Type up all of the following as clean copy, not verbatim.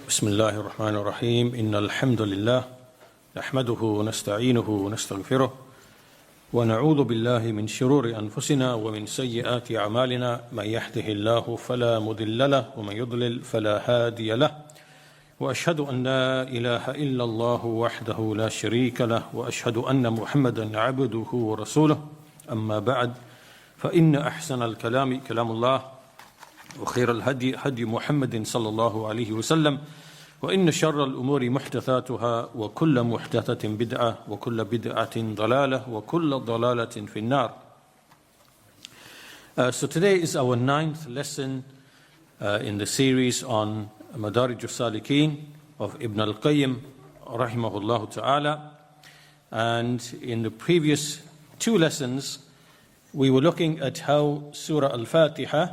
بسم الله الرحمن الرحيم إن الحمد لله نحمده ونستعينه ونستغفره ونعوذ بالله من شرور أنفسنا ومن سيئات أعمالنا من يهده الله فلا مضل له ومن يضلل فلا هادي له وأشهد أن لا إله إلا الله وحده لا شريك له وأشهد أن محمدا عبده ورسوله أما بعد فإن أحسن الكلام كلام الله وخير الهدي هدي محمد صلى الله عليه وسلم وإن شر الأمور محدثاتها وكل محدثة بدعة وكل بدعة ضلالة وكل ضلالة في النار. So today is our 9th lesson in the series on Madarij al-Salikin of Ibn al-Qayyim rahimahullah ta'ala. And in the previous 2 lessons we were looking at how Surah al-Fatiha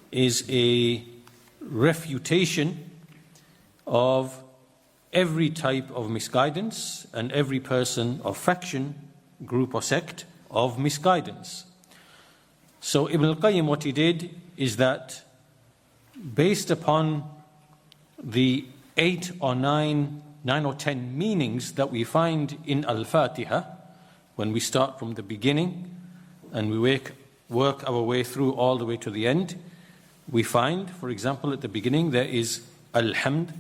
is a refutation of every type of misguidance and every person or faction, group or sect of misguidance. So Ibn al-Qayyim, what he did is that based upon the 8 or 9 or 10 meanings that we find in al-Fatiha, when we start from the beginning and we work our way through all the way to the end, we find, for example, at the beginning there is Alhamd,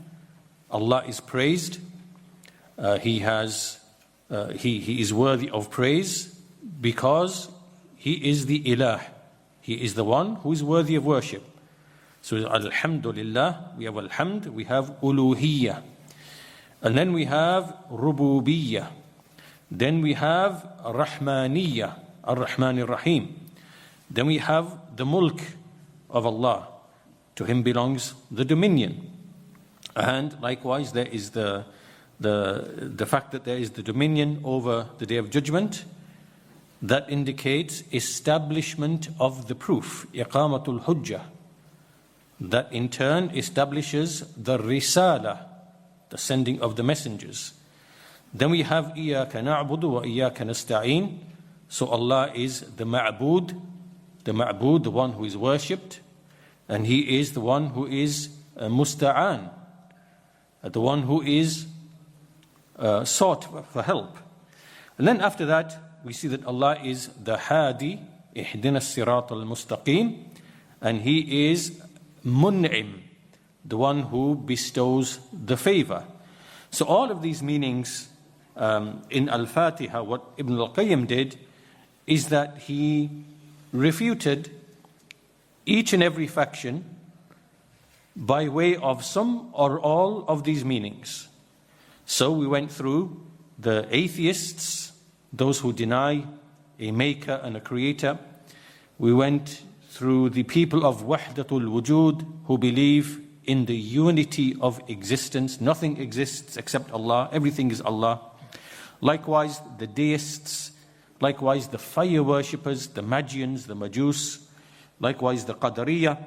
Allah is praised, He is worthy of praise because He is the Ilah, He is the one who is worthy of worship. So Alhamdulillah, we have Alhamd, we have Uluhiyyah, and then we have Rububiyyah, then we have Rahmaniyyah, Ar-Rahman Ar-Rahim, then we have the Mulk of Allah, to Him belongs the dominion. And likewise there is the fact that there is the dominion over the Day of Judgment, that indicates establishment of the proof, iqamatul hujjah, that in turn establishes the risala, the sending of the messengers. Then we have Iyaka na'budu wa Iyaka nasta'een. So Allah is the ma'bud, the one who is worshipped, and He is the one who is musta'an, the one who is sought for help. And then after that we see that Allah is the hadi, ihdina as-sirat al-mustaqim, and He is mun'im, the one who bestows the favor. So all of these meanings in al-Fatiha, what Ibn al-Qayyim did is that he refuted each and every faction by way of some or all of these meanings. So we went through the atheists, those who deny a maker and a creator. We went through the people of Wahdatul Wujud, who believe in the unity of existence. Nothing exists except Allah, everything is Allah. Likewise the deists, likewise the fire worshippers, the Magians, the Majus, likewise the Qadariyah,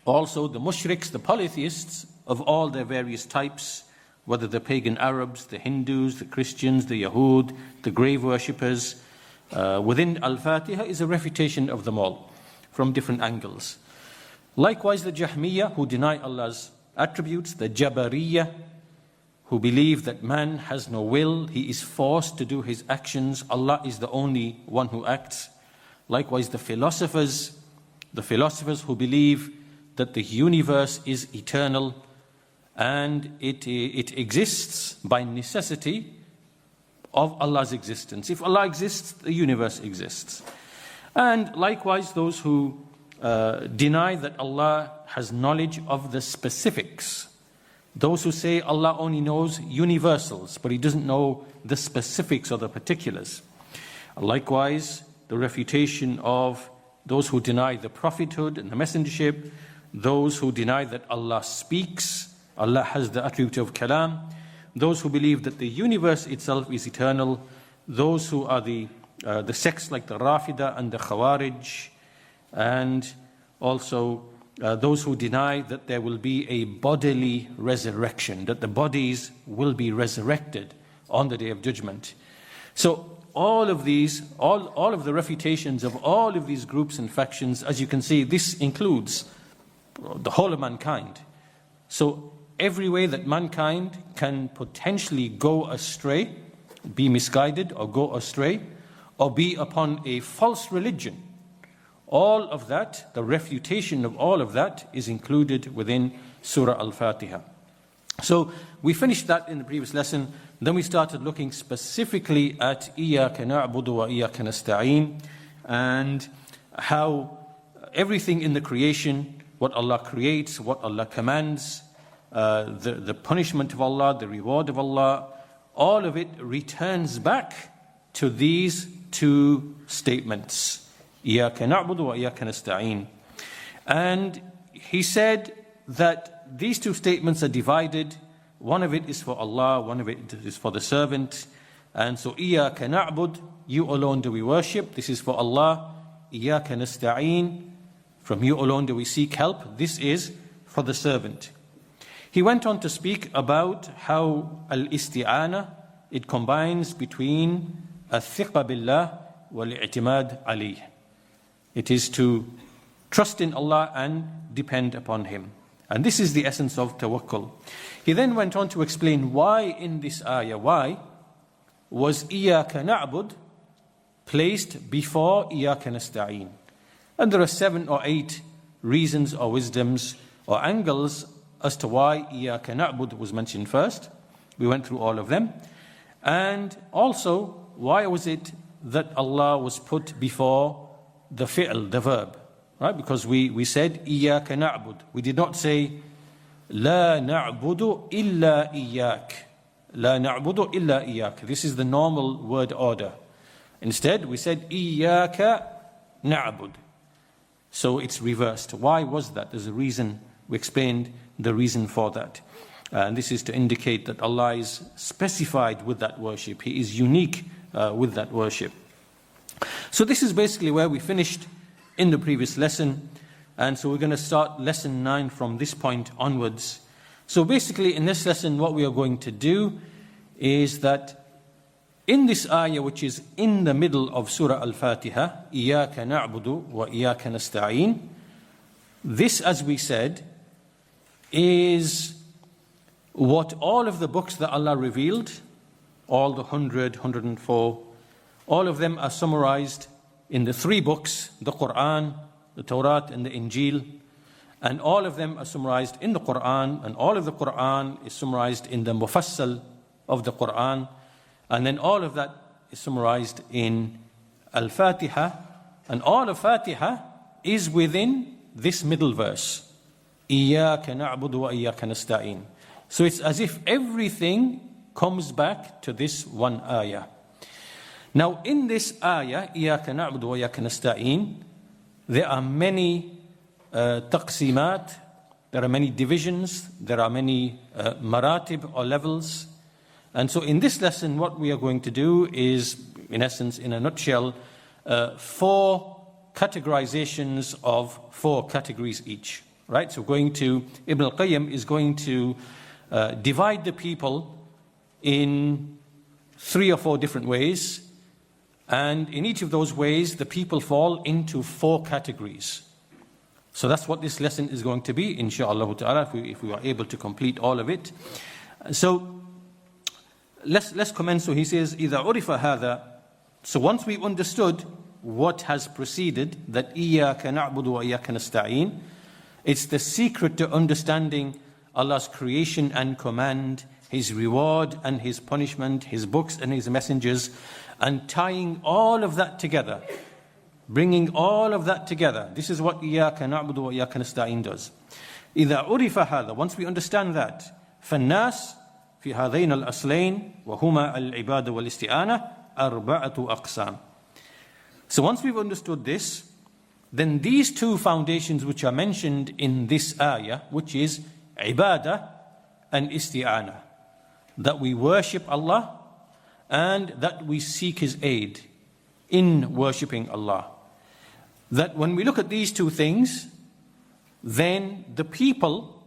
also the mushriks, the polytheists of all their various types, whether the pagan Arabs, the Hindus, the Christians, the Yahud, the grave worshippers. Within Al-Fatiha is a refutation of them all from different angles. Likewise the Jahmiyyah, who deny Allah's attributes, the Jabariyah, who believe that man has no will, he is forced to do his actions, Allah is the only one who acts. Likewise the philosophers who believe that the universe is eternal and it exists by necessity of Allah's existence. If Allah exists, the universe exists. And likewise those who deny that Allah has knowledge of the specifics. Those who say Allah only knows universals, but He doesn't know the specifics or the particulars. Likewise, the refutation of those who deny the prophethood and the messengership, those who deny that Allah speaks, Allah has the attribute of kalam, those who believe that the universe itself is eternal, those who are the sects like the Rafida and the Khawarij, and also those who deny that there will be a bodily resurrection, that the bodies will be resurrected on the Day of Judgment. So all of these, all of the refutations of all of these groups and factions, as you can see, this includes the whole of mankind. So every way that mankind can potentially go astray, be misguided or go astray, or be upon a false religion. All of that, the refutation of all of that, is included within Surah Al-Fatiha. So we finished that in the previous lesson. Then we started looking specifically at إِيَّاكَ نَعْبُدُ وَإِيَّاكَ نَسْتَعِينَ, and how everything in the creation, what Allah creates, what Allah commands, the punishment of Allah, the reward of Allah, all of it returns back to these two statements. إِيَّاكَ نَعْبُدُ وَإِيَّاكَ نَسْتَعِينَ. And he said that these two statements are divided. One of it is for Allah, one of it is for the servant. And so إِيَّاكَ نَعْبُدُ, you alone do we worship. This is for Allah. إِيَّاكَ نَسْتَعِينَ, from you alone do we seek help. This is for the servant. He went on to speak about how al-isti'ana, it combines between al-thiqa billah wal-i'timad alayh. It is to trust in Allah and depend upon Him. And this is the essence of tawakkul. He then went on to explain why in this ayah, why was إِيَّاكَ نَعْبُدُ placed before إِيَّاكَ نَسْتَعِينَ. And there are 7 or 8 reasons or wisdoms or angles as to why إِيَّاكَ نَعْبُدُ was mentioned first. We went through all of them. And also, why was it that Allah was put before the fi'l, the verb? Right? Because we said إِيَّاكَ نَعْبُدُ. We did not say لَا نَعْبُدُ إِلَّا إِيَّاكَ. لَا نَعْبُدُ إِلَّا إِيَّاكَ. This is the normal word order. Instead, we said إِيَّاكَ نَعْبُدُ. So it's reversed. Why was that? There's a reason. We explained the reason for that. And this is to indicate that Allah is specified with that worship. He is unique with that worship. So this is basically where we finished in the previous lesson. And so we're going to start lesson 9 from this point onwards. So basically in this lesson what we are going to do is that in this ayah, which is in the middle of Surah Al-Fatiha, إِيَّاكَ نَعْبُدُ وَإِيَّاكَ نَسْتَعِينَ, this, as we said, is what all of the books that Allah revealed, all the 100, 104, all of them are summarized in the 3 books, the Quran, the Torah, and the Injil. And all of them are summarized in the Quran, and all of the Quran is summarized in the Mufassal of the Quran. And then all of that is summarized in Al-Fatiha. And all of Fatiha is within this middle verse. إِيَّاكَ نَعْبُدُ وَإِيَّاكَ نَسْتَعِينَ. So it's as if everything comes back to this one ayah. Now in this ayah, إِيَّاكَ نَعْبُدُ وَإِيَّاكَ نَسْتَعِينَ, there are many taqsimat, there are many divisions, there are many maratib or levels. And so in this lesson, what we are going to do is, in essence, in a nutshell, 4 categorizations of 4 categories each. Right? So Ibn al-Qayyim is going to divide the people in 3 or 4 different ways. And in each of those ways, the people fall into 4 categories. So that's what this lesson is going to be, inshaAllah ta'ala, if we are able to complete all of it. So let's commence. So he says, إِذَا عُرِفَ هَذَا. So once we've understood what has preceded, that إِيَّاكَ نَعْبُدُ وَإِيَّاكَ نَسْتَعِينَ, it's the secret to understanding Allah's creation and command, His reward and His punishment, His books and His messengers, and tying all of that together, bringing all of that together. This is what إِيَّاكَ نَعْبُدُ وَإِيَّاكَ نَسْتَعِينَ does. إِذَا عُرِفَ هَذَا. Once we understand that, فَالنَّاسِ في هذين الأصلين وهما العبادة والاستعانة أربعة أقسام. So once we've understood this, then these 2 foundations which are mentioned in this ayah, which is ibadah and isti'anah, that we worship Allah and that we seek His aid in worshipping Allah. That when we look at these 2 things, then the people,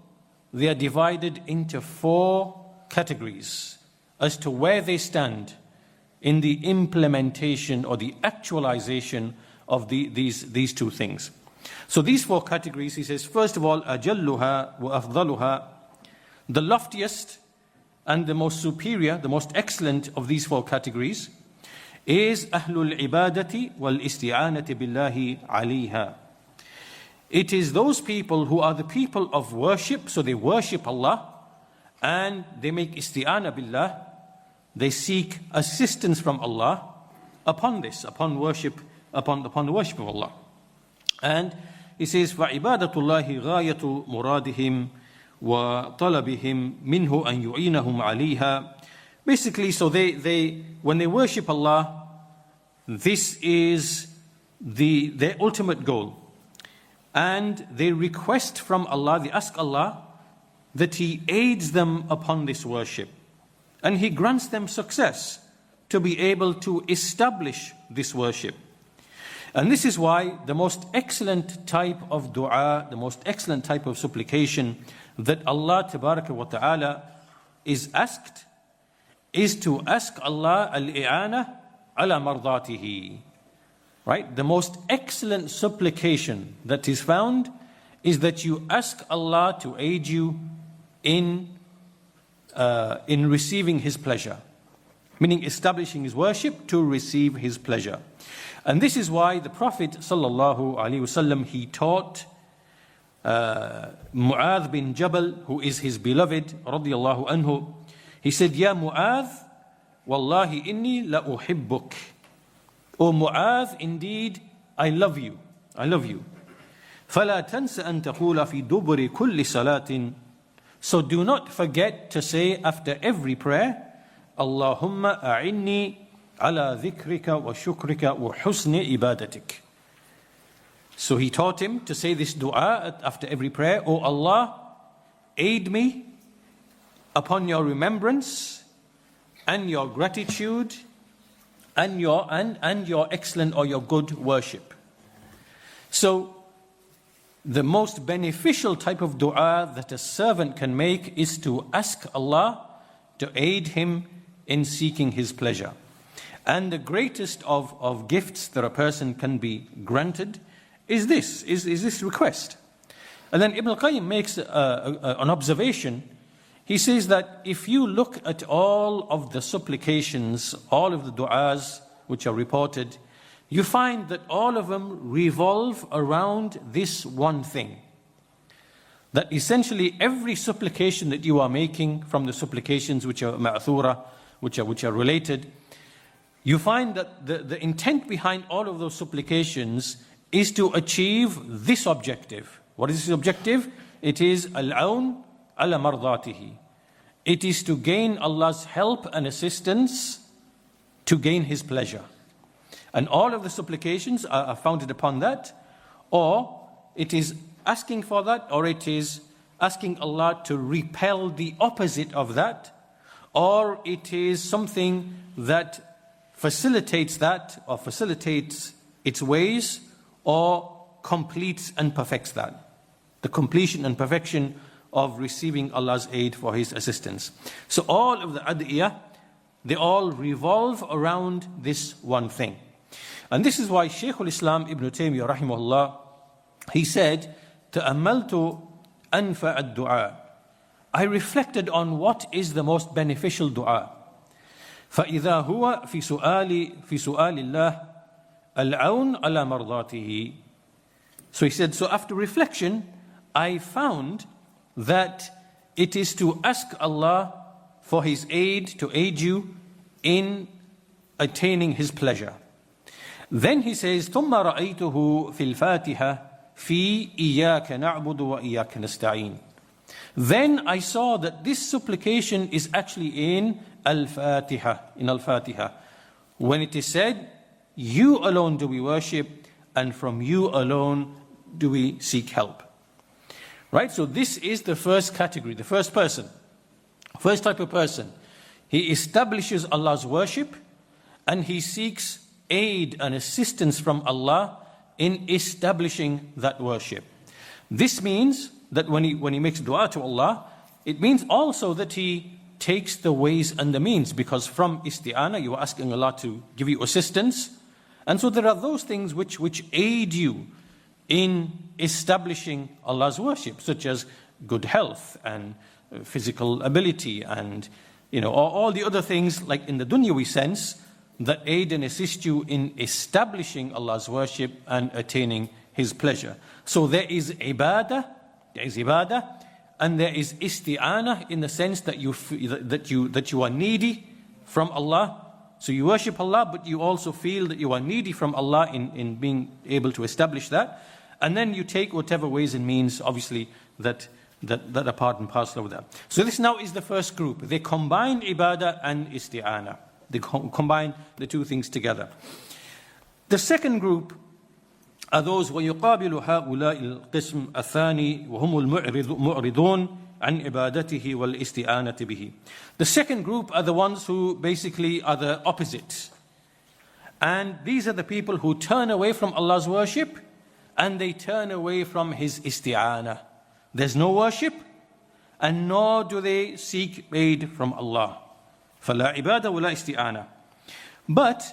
they are divided into 4 categories as to where they stand in the implementation or the actualization of these 2 things. So these 4 categories, he says, first of all, أجلها وأفضلها. The loftiest and the most superior, the most excellent of these four categories is Ahlul Ibadati wal Isti'anati Billahi Alayha. It is those people who are the people of worship, so they worship Allah and they make isti'ana billah, they seek assistance from Allah upon this, upon worship, upon the worship of Allah. And he says, فَعِبَادَةُ اللَّهِ غَايَةُ مُرَادِهِمْ وَطَلَبِهِمْ مِنْهُ أَنْ يُعِينَهُمْ عَلَيْهَا. Basically, so they when they worship Allah, this is their ultimate goal. And they request from Allah, they ask Allah that He aids them upon this worship. And He grants them success to be able to establish this worship. And this is why the most excellent type of dua, the most excellent type of supplication that Allah Tabaraka wa Ta'ala is asked is to ask Allah al-i'ana ala mardatihi. Right? The most excellent supplication that is found is that you ask Allah to aid you in receiving His pleasure, meaning establishing His worship to receive His pleasure. And this is why the Prophet sallallahu alaihi wasallam, he taught Mu'adh bin Jabal, who is his beloved, radiyallahu anhu. He said, "Ya Mu'adh, wallahi inni la uhibbuk." O Mu'adh, indeed, I love you. I love you. فَلَا تَنْسَ أَن تَقُولَ فِي دُبُرِ كُلِّ صَلَاةٍ. So do not forget to say after every prayer, Allahumma a'inni ala dhikrika wa shukrika wa husni ibadatik. So he taught him to say this dua after every prayer. O Allah, aid me upon your remembrance and your gratitude and your excellent or your good worship. So the most beneficial type of dua that a servant can make is to ask Allah to aid him in seeking His pleasure. And the greatest of gifts that a person can be granted is this request. And then Ibn al-Qayyim makes an observation. He says that if you look at all of the supplications, all of the du'as which are reported, you find that all of them revolve around this one thing. That essentially every supplication that you are making from the supplications which are ma'thura, which are related, you find that the intent behind all of those supplications is to achieve this objective. What is this objective? It is al-aun ala mardatihi. It is to gain Allah's help and assistance to gain His pleasure. And all of the supplications are founded upon that, or it is asking for that, or it is asking Allah to repel the opposite of that, or it is something that facilitates that, or facilitates its ways, or completes and perfects that. The completion and perfection of receiving Allah's aid for His assistance. So all of the ad'iyah, they all revolve around this one thing. And this is why Shaykh al-Islam Ibn Taymiyyah rahimahullah, he said, تَأَمَّلْتُ أَنْفَعَ الدُّعَاء. I reflected on what is the most beneficial dua. فَإِذَا هُوَ فِي سُؤَالِ اللَّهِ الْعَوْنَ عَلَى مَرْضَاتِهِ. So he said, so after reflection, I found that it is to ask Allah for His aid, to aid you in attaining His pleasure. Then he says, ثُمَّ رَأَيْتُهُ فِي الْفَاتِحَةِ فِي إِيَّاكَ نَعْبُدُ وَإِيَّاكَ نَسْتَعِينُ. Then I saw that this supplication is actually in Al-Fatiha, when it is said, you alone do we worship, and from you alone do we seek help. Right? So this is the first category, the first person, first type of person. He establishes Allah's worship, and he seeks aid and assistance from Allah in establishing that worship. This means that when he makes dua to Allah, it means also that he takes the ways and the means, because from isti'ana you are asking Allah to give you assistance, and so there are those things which aid you in establishing Allah's worship, such as good health and physical ability and all the other things like in the dunyawi sense that aid and assist you in establishing Allah's worship and attaining His pleasure. So there is ibadah, and there is isti'anah in the sense that you are needy from Allah. So you worship Allah, but you also feel that you are needy from Allah in being able to establish that. And then you take whatever ways and means, obviously, that are part and parcel of that. So this now is the first group. They combine ibadah and isti'anah. They combine the two things together. The second group are those وَيُقَابِلُ هَؤُلَاءِ الْقِسْمِ الثَّانِي وَهُمُ الْمُعْرِضُونَ عَنْ عِبَادَتِهِ وَالْإِسْتِعَانَةِ بِهِ. The second group are the ones who basically are the opposites. And these are the people who turn away from Allah's worship and they turn away from His isti'anah. There's no worship and nor do they seek aid from Allah. فَلَا عِبَادَ وَلَا إِسْتِعَانَةِ. But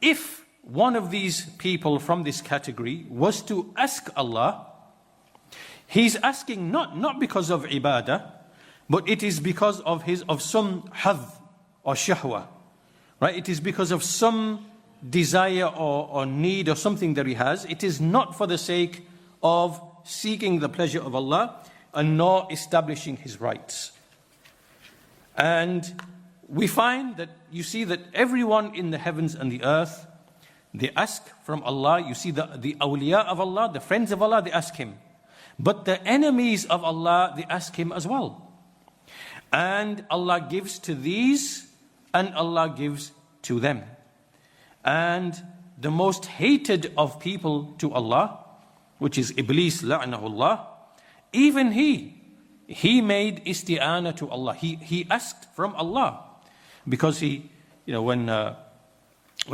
if one of these people from this category was to ask Allah, he's asking not because of ibadah, but it is because of some hadh or shahwa. Right? It is because of some desire or need or something that he has. It is not for the sake of seeking the pleasure of Allah and nor establishing His rights. And we find that you see that everyone in the heavens and the earth, they ask from Allah. You see the awliya of Allah, the friends of Allah, they ask Him. But the enemies of Allah, they ask Him as well. And Allah gives to these and Allah gives to them. And the most hated of people to Allah, which is Iblis, la'nahullah, even he made isti'anah to Allah. He asked from Allah. Because when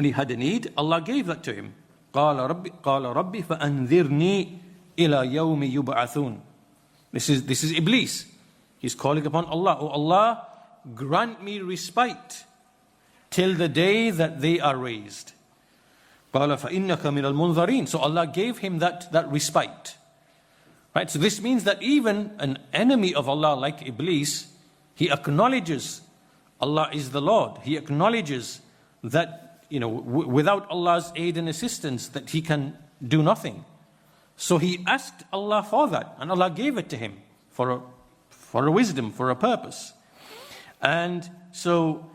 he had a need, Allah gave that to him. قَالَ رَبِّ فَأَنذِرْنِي إِلَى يَوْمِ يُبْعَثُونَ. This is Iblis. He's calling upon Allah. Oh Allah, grant me respite till the day that they are raised. قَالَ فَإِنَّكَ مِنَ الْمُنذَرِينَ. So Allah gave him that respite. Right? So this means that even an enemy of Allah like Iblis, he acknowledges Allah is the Lord. He acknowledges that, without Allah's aid and assistance, that he can do nothing. So he asked Allah for that, and Allah gave it to him for a wisdom, for a purpose. And so,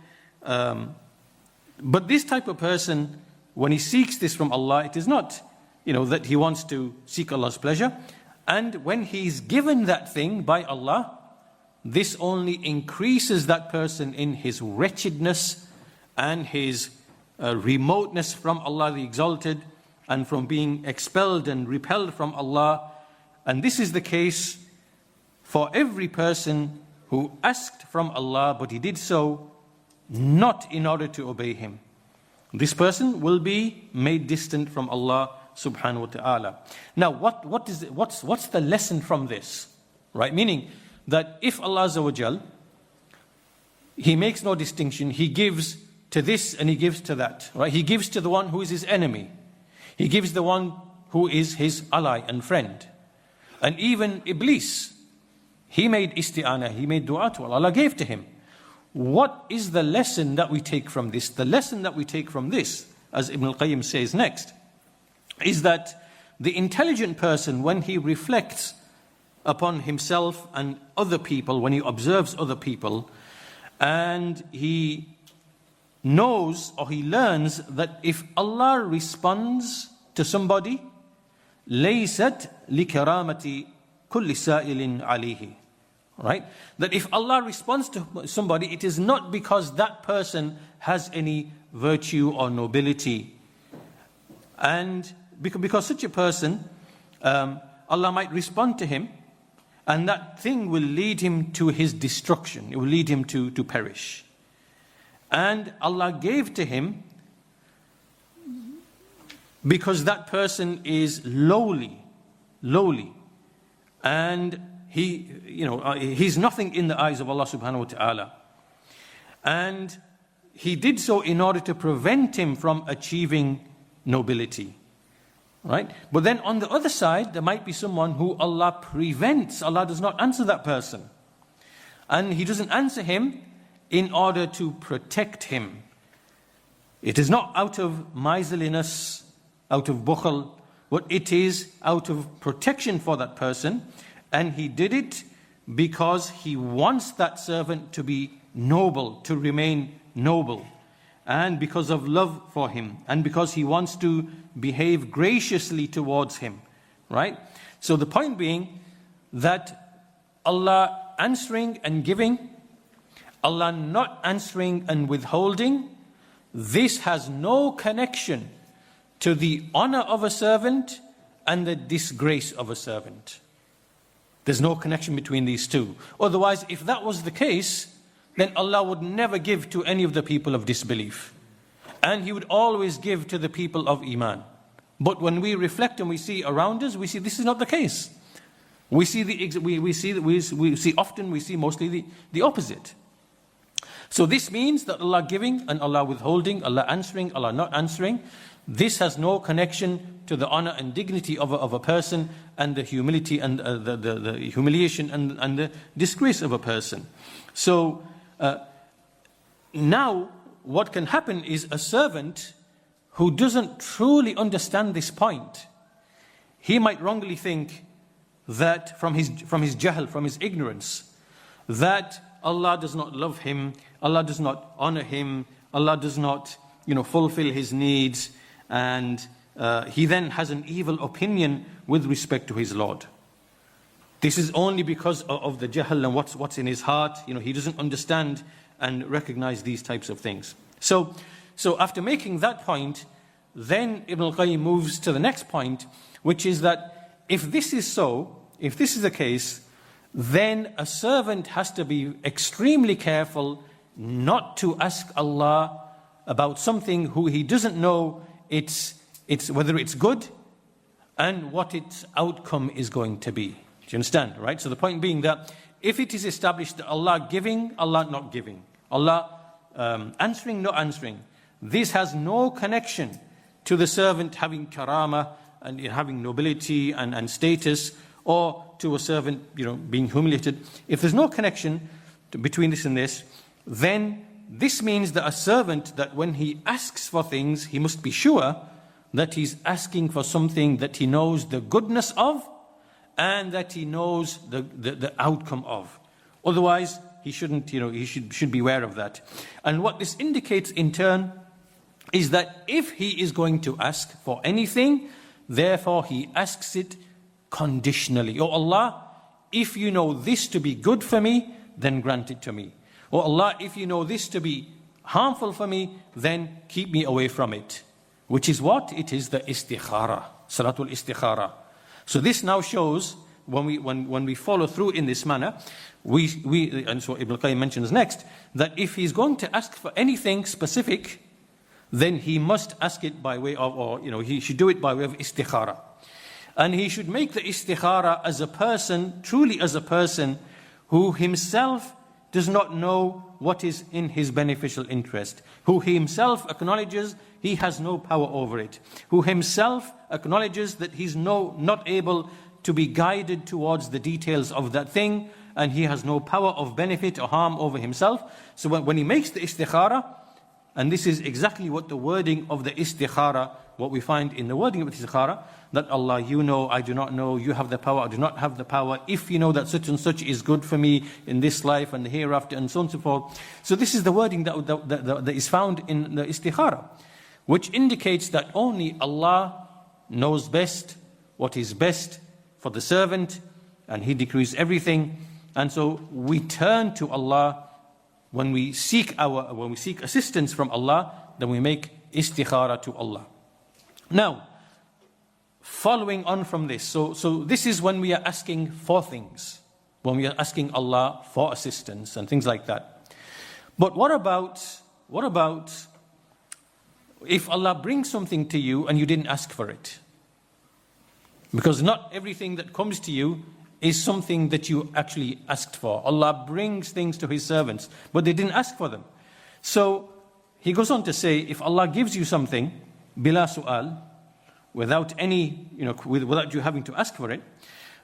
but this type of person, when he seeks this from Allah, it is not, that he wants to seek Allah's pleasure. And when he's given that thing by Allah, this only increases that person in his wretchedness and his remoteness from Allah the Exalted and from being expelled and repelled from Allah. And this is the case for every person who asked from Allah, but he did so not in order to obey Him. This person will be made distant from Allah subhanahu wa ta'ala. Now, what's the lesson from this? Right? Meaning that if Allah Azza wa Jal, He makes no distinction, He gives to this and He gives to that. Right? He gives to the one who is His enemy. He gives the one who is His ally and friend. And even Iblis, he made isti'anah, he made dua to Allah. Allah gave to him. What is the lesson that we take from this? The lesson that we take from this, as Ibn al-Qayyim says next, is that the intelligent person, when he reflects upon himself and other people, when he observes other people, and he knows or he learns that if Allah responds to somebody, لَيْسَتْ لِكَرَامَةِ كُلِّ سَائِلٍ عَلَيْهِ. Right? That if Allah responds to somebody, it is not because that person has any virtue or nobility. And because such a person, Allah might respond to him, and that thing will lead him to his destruction. It will lead him to perish. And Allah gave to him because that person is lowly, and he's nothing in the eyes of Allah subhanahu wa ta'ala. And he did so in order to prevent him from achieving nobility. Right? But then on the other side, there might be someone who Allah prevents. Allah does not answer that person. And he doesn't answer him in order to protect him. It is not out of miserliness, out of bukhl, but it is out of protection for that person. And he did it because he wants that servant to be noble, to remain noble. And because of love for him. And because he wants to behave graciously towards him. Right? So the point being that Allah answering and giving, Allah not answering and withholding, this has no connection to the honor of a servant and the disgrace of a servant. There's no connection between these two. Otherwise, if that was the case, then Allah would never give to any of the people of disbelief. And He would always give to the people of Iman. But when we reflect and we see around us, we see this is not the case. We see mostly the opposite. So this means that Allah giving and Allah withholding, Allah answering, Allah not answering, this has no connection to the honor and dignity of a person and the humility and the humiliation and the disgrace of a person. So now what can happen is a servant who doesn't truly understand this point, he might wrongly think that from his jahl, from his ignorance, that Allah does not love him, Allah does not honor him, Allah does not, fulfill his needs, and he then has an evil opinion with respect to his Lord. This is only because of the jahl and what's in his heart. He doesn't understand and recognize these types of things. So after making that point, then Ibn al-Qayyim moves to the next point, which is that if this is so, if this is the case, then a servant has to be extremely careful not to ask Allah about something who he doesn't know it's whether it's good and what its outcome is going to be. Do you understand? Right? So the point being that if it is established that Allah giving, Allah not giving, Allah answering, not answering, this has no connection to the servant having karama and having nobility and status, or to a servant being humiliated. If there's no connection between this and this, then this means that a servant, that when he asks for things, he must be sure that he's asking for something that he knows the goodness of and that he knows the outcome of. Otherwise, he shouldn't, he should be aware of that. And what this indicates in turn is that if he is going to ask for anything, therefore he asks it conditionally. Oh Allah, if you know this to be good for me, then grant it to me. Oh Allah, if you know this to be harmful for me, then keep me away from it. Which is what? It is the istikhara, salatul istikhara. So this now shows, when we follow through in this manner, and so Ibn al-Qayyim mentions next, that if he's going to ask for anything specific, then he must ask it by way of, or he should do it by way of istikhara. And he should make the istikhara as a person, truly as a person, who himself does not know what is in his beneficial interest, who he himself acknowledges he has no power over it, who himself acknowledges that he's not able to be guided towards the details of that thing, and he has no power of benefit or harm over himself. So when he makes the istikhara, and this is exactly what the wording of the istikhara, what we find in the wording of the istikhara, that Allah, you know, I do not know, you have the power, I do not have the power, if you know that such and such is good for me in this life and the hereafter, and so on and so forth. So this is the wording that is found in the istikhara, which indicates that only Allah knows best what is best for the servant, and He decrees everything. And so we turn to Allah when we seek assistance from Allah, then we make istikhara to Allah. Now, following on from this, so this is when we are asking for things, when we are asking Allah for assistance and things like that. But what about if Allah brings something to you and you didn't ask for it? Because not everything that comes to you is something that you actually asked for. Allah brings things to His servants, but they didn't ask for them. So He goes on to say, if Allah gives you something, bila su'al, without any, without you having to ask for it,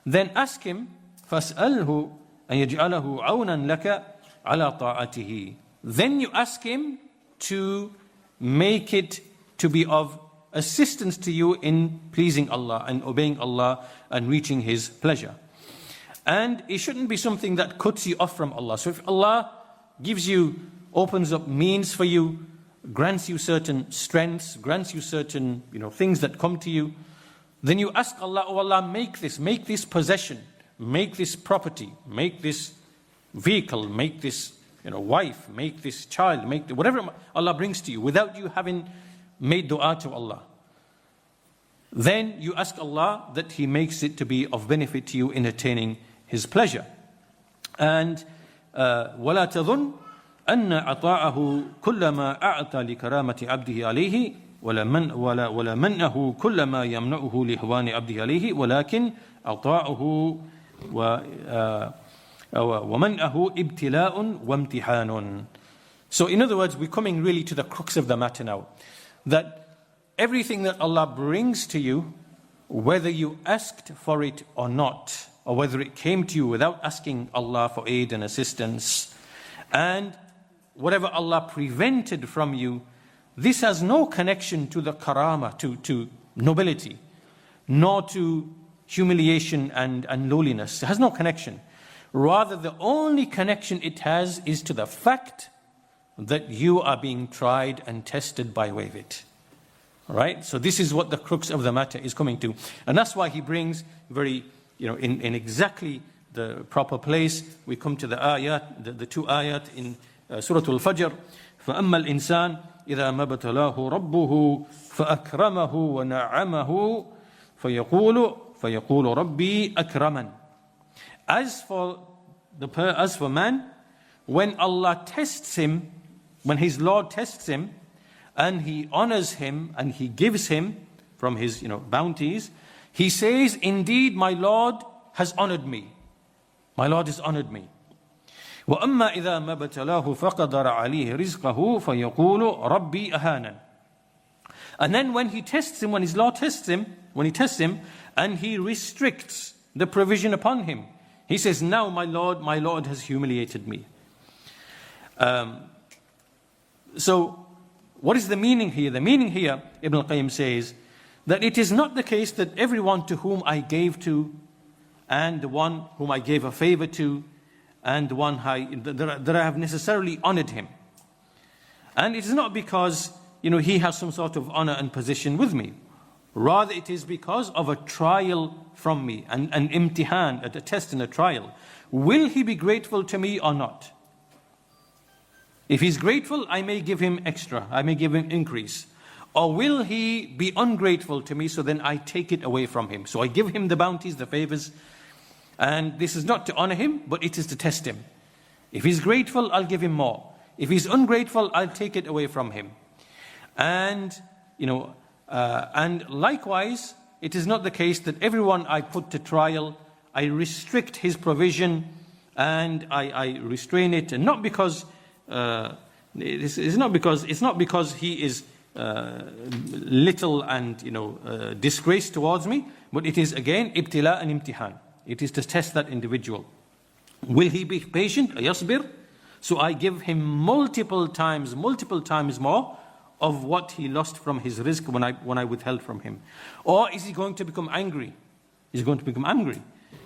then ask Him, fas'alhu أن يجعله عونا لك على طاعته. Then you ask him to make it to be of assistance to you in pleasing Allah and obeying Allah and reaching His pleasure. And it shouldn't be something that cuts you off from Allah. So if Allah gives you, opens up means for you, grants you certain strengths, grants you certain things that come to you, then you ask Allah, oh Allah, make this possession, make this property, make this vehicle, make this wife, make this child, whatever Allah brings to you without you having made dua to Allah. Then you ask Allah that He makes it to be of benefit to you in attaining His pleasure. And وَلَا تَظُنْ أَنَّ عَطَاءَهُ كُلَّمَا أَعْطَى لِكَرَامَةِ عَبْدِهِ عَلَيْهِ ولا منه كل ما يمنعه لهوان عبده عليه ولكن عطاؤه ومنعه ابتلاء وامتحان. So in other words, we're coming really to the crux of the matter now, that everything that Allah brings to you, whether you asked for it or not, or whether it came to you without asking Allah for aid and assistance, and whatever Allah prevented from you, this has no connection to the karama, to nobility, nor to humiliation and lowliness. It has no connection. Rather, the only connection it has is to the fact that you are being tried and tested by way of it. Right? So this is what the crux of the matter is coming to. And that's why he brings very, in exactly the proper place, we come to the ayat, the two ayat in Surah Al-Fajr. فَأَمَّا الْإِنسَانِ إِذَا مَا ابْتَلَاهُ رَبُّهُ فَأَكْرَمَهُ وَنَعَّمَهُ فَيَقُولُ رَبِّي أَكْرَمَنِ. As for man, when Allah tests him, when his Lord tests him, and He honors him and He gives him from His bounties, he says, indeed my Lord has honored me. My Lord has honored me. وَأَمَّا إِذَا مَا ابْتَلَاهُ فَقَدَرَ عَلَيْهِ رِزْقَهُ فَيَقُولُ رَبِّي أَهَانًا. And then when He tests him, when his Lord tests him, when He tests him and He restricts the provision upon him, he says, now my Lord has humiliated me. So what is the meaning here? The meaning here, Ibn al-Qayyim says, that it is not the case that everyone to whom I gave to, and the one whom I gave a favor to, and the one that I have necessarily honored him. And it is not because he has some sort of honor and position with me. Rather, it is because of a trial from me, an imtihan, a test and a trial. Will he be grateful to me or not? If he's grateful, I may give him extra, I may give him increase. Or will he be ungrateful to me, so then I take it away from him. So I give him the bounties, the favors, and this is not to honor him, but it is to test him. If he's grateful, I'll give him more. If he's ungrateful, I'll take it away from him. And, and likewise, it is not the case that everyone I put to trial, I restrict his provision and I restrain it, and not because it's not because he is little and disgrace towards me, but it is again ibtila and imtihan. It is to test that individual. Will he be patient? Yasbir. So I give him multiple times more of what he lost from his rizq when I withheld from him. Or is he going to become angry? He's going to become angry.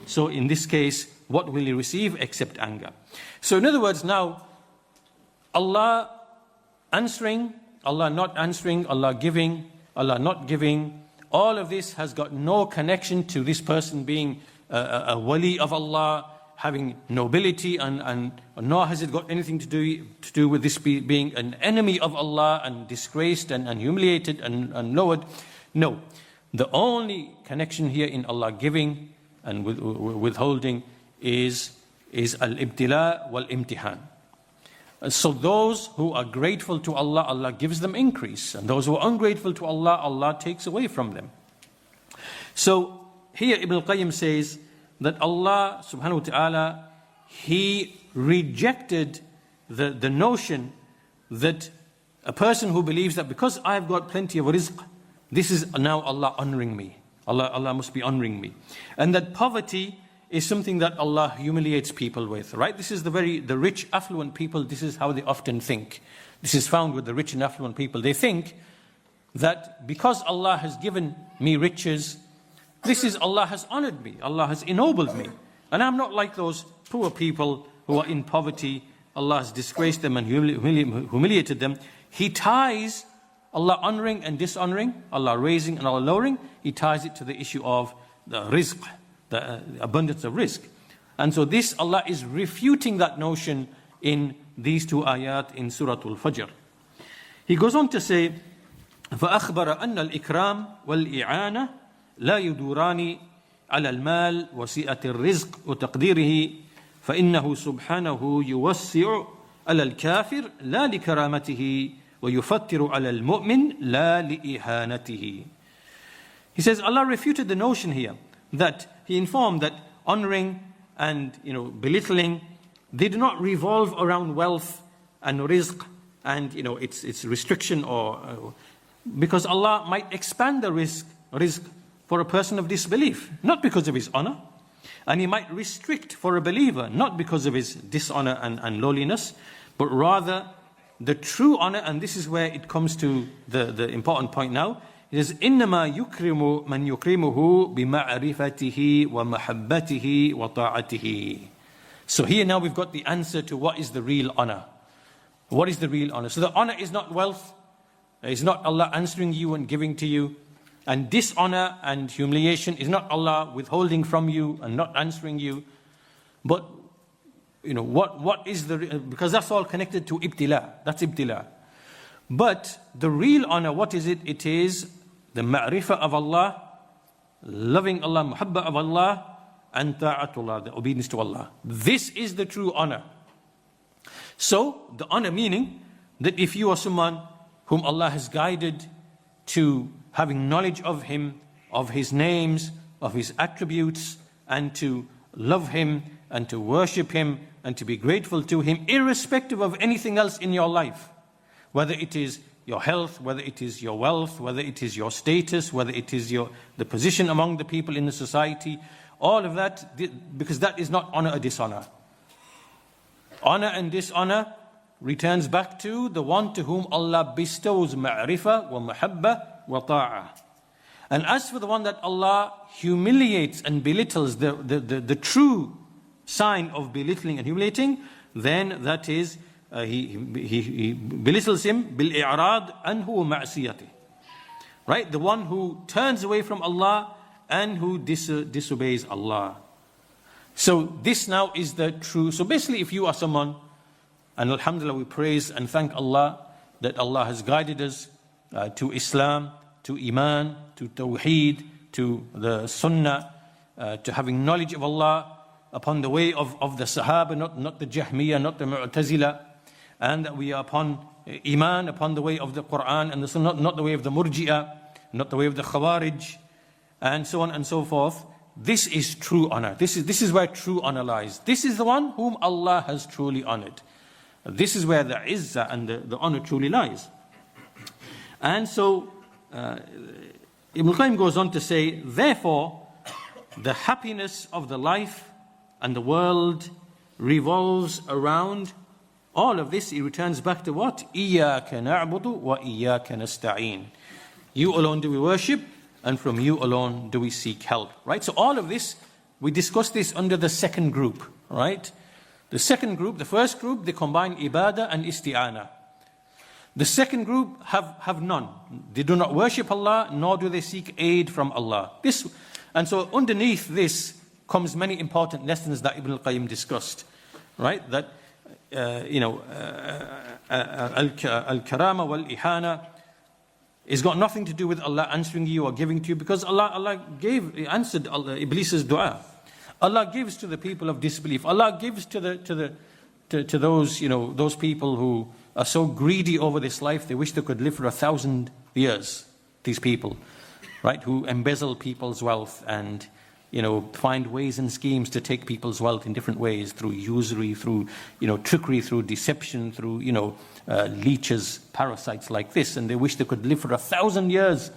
So in this case, what will he receive except anger? So in other words, now, Allah answering, Allah not answering, Allah giving, Allah not giving, all of this has got no connection to this person being a wali of Allah, having nobility, and nor has it got anything to do with this being an enemy of Allah and disgraced and humiliated and lowered. No, the only connection here in Allah giving and withholding is al-ibtila wal-imtihan. So those who are grateful to Allah, Allah gives them increase, and those who are ungrateful to Allah, Allah takes away from them. So here Ibn al-Qayyim says that Allah subhanahu wa ta'ala, He rejected the notion that a person who believes that because I've got plenty of rizq, this is now Allah honoring me. Allah must be honoring me. And that poverty is something that Allah humiliates people with, right? This is the rich, affluent people, this is how they often think. This is found with the rich and affluent people. They think that because Allah has given me riches, Allah has honored me, Allah has ennobled me. And I'm not like those poor people who are in poverty. Allah has disgraced them and humiliated them. He ties Allah honoring and dishonoring, Allah raising and Allah lowering, He ties it to the issue of the rizq, the abundance of rizq. And so this, Allah is refuting that notion in these two ayat in Surah Al-Fajr. He goes on to say, فَأَخْبَرَ أَنَّ الْإِكْرَامِ وَالْإِعَانَةِ لَا يُدُورَانِ على المال وسعة الرزق وتقديره فإنه سبحانه يوسع على الكافر لا لكرامته ويفتر على المؤمن لا لإهانته. He says Allah refuted the notion here that He informed that honoring and belittling, they do not revolve around wealth and rizq and its restriction, or because Allah might expand the rizq for a person of disbelief, not because of his honor. And He might restrict for a believer, not because of his dishonor and lowliness, but rather the true honor, and this is where it comes to the important point now. It is إِنَّمَا يُكْرِمُ مَنْ يُكْرِمُهُ بِمَعْرِفَتِهِ وَمَحَبَّتِهِ وَطَاعَتِهِ. So here now we've got the answer to what is the real honor. What is the real honor? So the honor is not wealth. It's not Allah answering you and giving to you. And dishonor and humiliation is not Allah withholding from you and not answering you. But, what is because that's all connected to ibtila. That's ibtila. But the real honor, what is it? It is the ma'rifah of Allah, loving Allah, muhabba of Allah, and ta'atullah, the obedience to Allah. This is the true honor. So, the honor meaning that if you are someone whom Allah has guided to having knowledge of Him, of His names, of His attributes, and to love Him, and to worship Him, and to be grateful to Him, irrespective of anything else in your life. Whether it is your health, whether it is your wealth, whether it is your status, whether it is the position among the people in the society, all of that, because that is not honor or dishonor. Honor and dishonor returns back to the one to whom Allah bestows ma'rifah wa mahabba wa ta'ah. And as for the one that Allah humiliates and belittles, the true sign of belittling and humiliating, then that is he belittles him bil-i'rad anhu ma'siyati. Right? The one who turns away from Allah and who disobeys Allah. So this now is the true. So basically, if you are someone, and alhamdulillah, we praise and thank Allah that Allah has guided us to Islam, to Iman, to Tawheed, to the Sunnah, to having knowledge of Allah upon the way of the Sahaba, not the Jahmiyyah, not the Mu'tazila, and that we are upon Iman, upon the way of the Quran and the Sunnah, not the way of the Murji'ah, not the way of the Khawarij, and so on and so forth. This is true honor. This is where true honor lies. This is the one whom Allah has truly honored. This is where the izzah and the honor truly lies. And so Ibn al-Qayyim goes on to say, therefore, the happiness of the life and the world revolves around all of this. He returns back to what? إِيَّاكَ نَعْبُدُ وَإِيَّاكَ نَسْتَعِينُ. You alone do we worship, and from you alone do we seek help. Right? So all of this, we discussed this under the second group. Right? The second group, the first group, they combine ibadah and isti'ana. The second group have none. They do not worship Allah, nor do they seek aid from Allah. And so underneath this comes many important lessons that Ibn al-Qayyim discussed. Right? That, al-karama wal-ihana has got nothing to do with Allah answering you or giving to you, because Allah answered Iblis's dua. Allah gives to the people of disbelief. Allah gives to those those people who are so greedy over this life, they wish they could live for 1,000 years. These people, right, who embezzle people's wealth and find ways and schemes to take people's wealth in different ways, through usury, through trickery, through deception, through leeches, parasites like this, and they wish they could live for 1,000 years.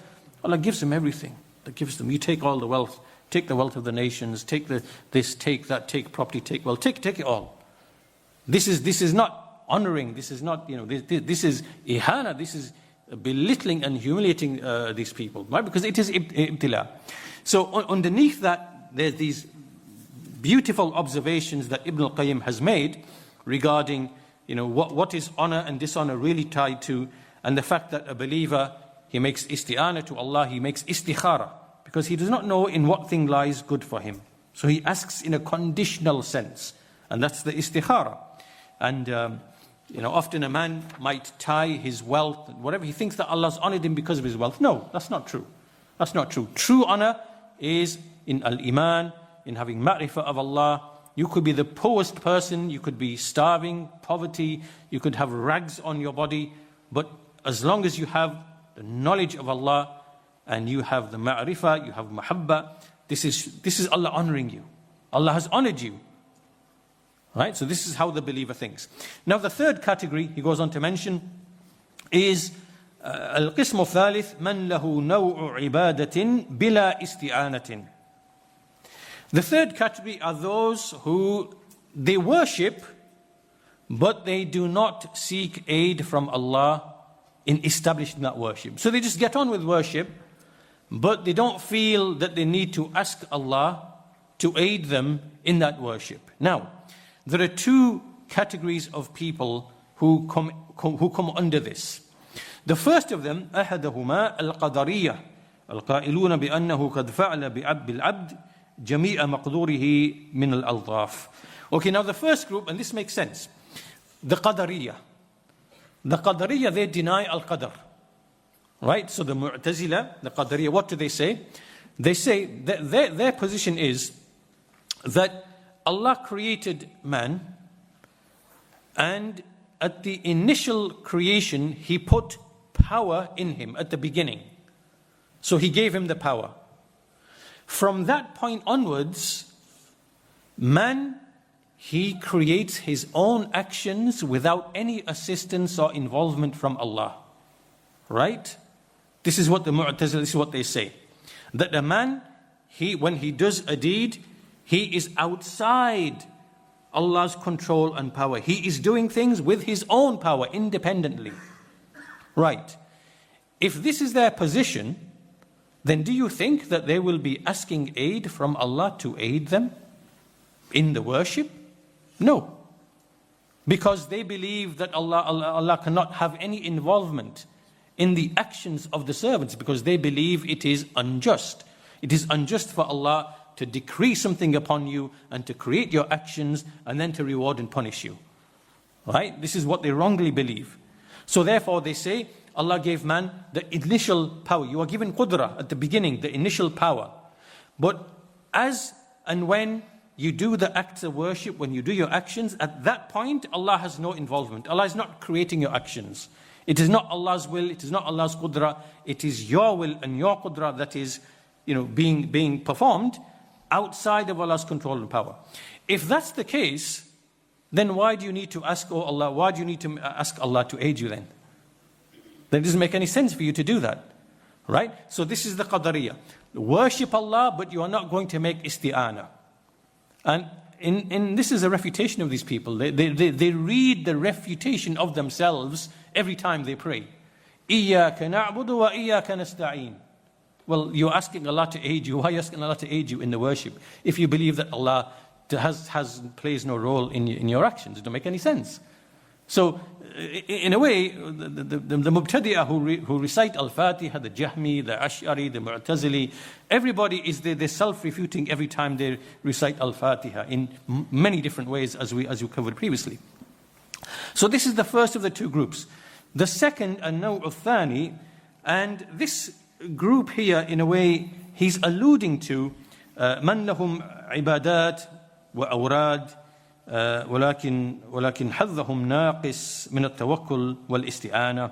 Allah gives them everything. That gives them. You take all the wealth take the wealth of the nations, take this, take that, take property, take wealth, take it all. This is not honoring, this is not, this is ihana, this is belittling and humiliating these people, right? Because it is ibtila. So underneath that, there's these beautiful observations that Ibn al-Qayyim has made regarding, what is honor and dishonor really tied to, and the fact that a believer, he makes isti'ana to Allah, he makes istikhara, because he does not know in what thing lies good for him. So he asks in a conditional sense, and that's the istikhara. And often a man might tie his wealth, whatever, he thinks that Allah's honored him because of his wealth. No, that's not true. That's not true. True honor is in al-Iman, in having ma'rifah of Allah. You could be the poorest person, you could be starving, poverty, you could have rags on your body, but as long as you have the knowledge of Allah and you have the ma'rifah, you have mahabba, this is Allah honoring you. Allah has honored you. Right? So this is how the believer thinks. Now the third category he goes on to mention is القسم الثالث من له نوع عبادة بلا استعانة. The third category are those who they worship, but they do not seek aid from Allah in establishing that worship. So they just get on with worship, but they don't feel that they need to ask Allah to aid them in that worship. Now, there are two categories of people who come under this. The first of them, أحدهما القدرية القائلون بأنه قد فعل بالعبد جميع مقدوره من الألطاف. Okay, now the first group, and this makes sense. The Qadariyah. The Qadariyah, they deny al-Qadar. Right? So the Mu'tazila, the Qadariyah, what do they say? They say that their position is that Allah created man, and at the initial creation, He put power in him at the beginning. So He gave him the power. From that point onwards, man, he creates his own actions without any assistance or involvement from Allah. Right? This is what the Mu'tazila, this is what they say. That a man, when he does a deed, he is outside Allah's control and power. He is doing things with his own power, independently. Right. If this is their position, then do you think that they will be asking aid from Allah to aid them in the worship? No. Because they believe that Allah cannot have any involvement in the actions of the servants, because they believe it is unjust. It is unjust for Allah to decree something upon you and to create your actions and then to reward and punish you. Right? This is what they wrongly believe. So therefore they say, Allah gave man the initial power. You are given qudra at the beginning, the initial power. But as and when you do the acts of worship, when you do your actions, at that point Allah has no involvement. Allah is not creating your actions. It is not Allah's will, it is not Allah's qudra, it is your will and your qudra that is being performed outside of Allah's control and power. If that's the case, then why do you need to ask, oh Allah, why do you need to ask Allah to aid you then? Then it doesn't make any sense for you to do that. Right? So this is the Qadariyah. Worship Allah, but you are not going to make isti'ana. And this is a refutation of these people. They read the refutation of themselves every time they pray. إِيَّاكَ نَعْبُدُ وَإِيَّاكَ نَسْتَعِينُ. Well, you're asking Allah to aid you. Why are you asking Allah to aid you in the worship if you believe that Allah plays no role in your actions? It doesn't make any sense. So, in a way, the Mubtadi'ah who recite Al-Fatiha, the Jahmi, the Ash'ari, the Mu'tazili, everybody they're self-refuting every time they recite Al-Fatiha in many different ways, as we covered previously. So this is the first of the two groups. The second, An-Naw' al-Thani, and this group here, in a way, he's alluding to man lahum ibadat wa awrad ولكن حظهم ناقص من التوكل والاستعانة.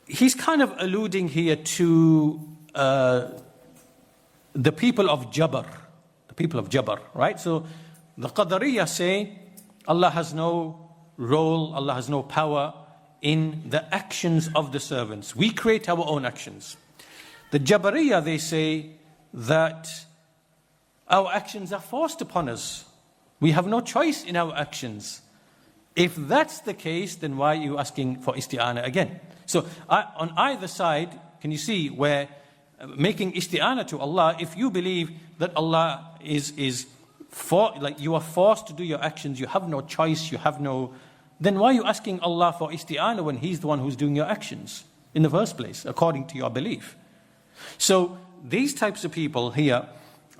He's kind of alluding here to the people of Jabr, right? So the Qadariyah say Allah has no role, Allah has no power in the actions of the servants. We create our own actions. The Jabariyah, they say that Our actions are forced upon us. We have no choice in our actions. If that's the case, then why are you asking for isti'anah again? So on either side, can you see where making isti'anah to Allah, if you believe that Allah is for, like you are forced to do your actions, you have no choice, then why are you asking Allah for isti'anah when He's the one who's doing your actions in the first place, according to your belief? So these types of people here,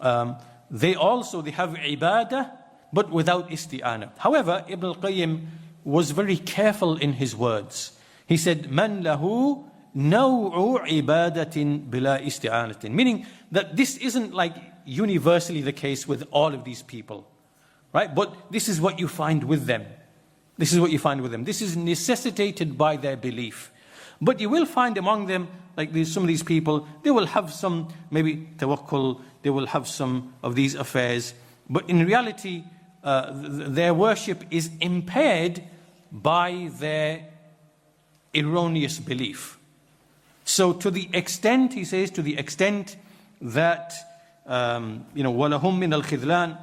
they have ibadah, but without isti'anah. However, Ibn al-Qayyim was very careful in his words. He said, "Man lahu naw'u ibadatin bila isti'anatin," meaning that this isn't like universally the case with all of these people, right? But this is what you find with them. This is what you find with them. This is necessitated by their belief. But you will find among them, like some of these people, they will have some maybe tawakkul, they will have some of these affairs, but in reality, their worship is impaired by their erroneous belief. So to the extent, he says, to the extent that وَلَهُمْ مِنَ الْخِذْلَانِ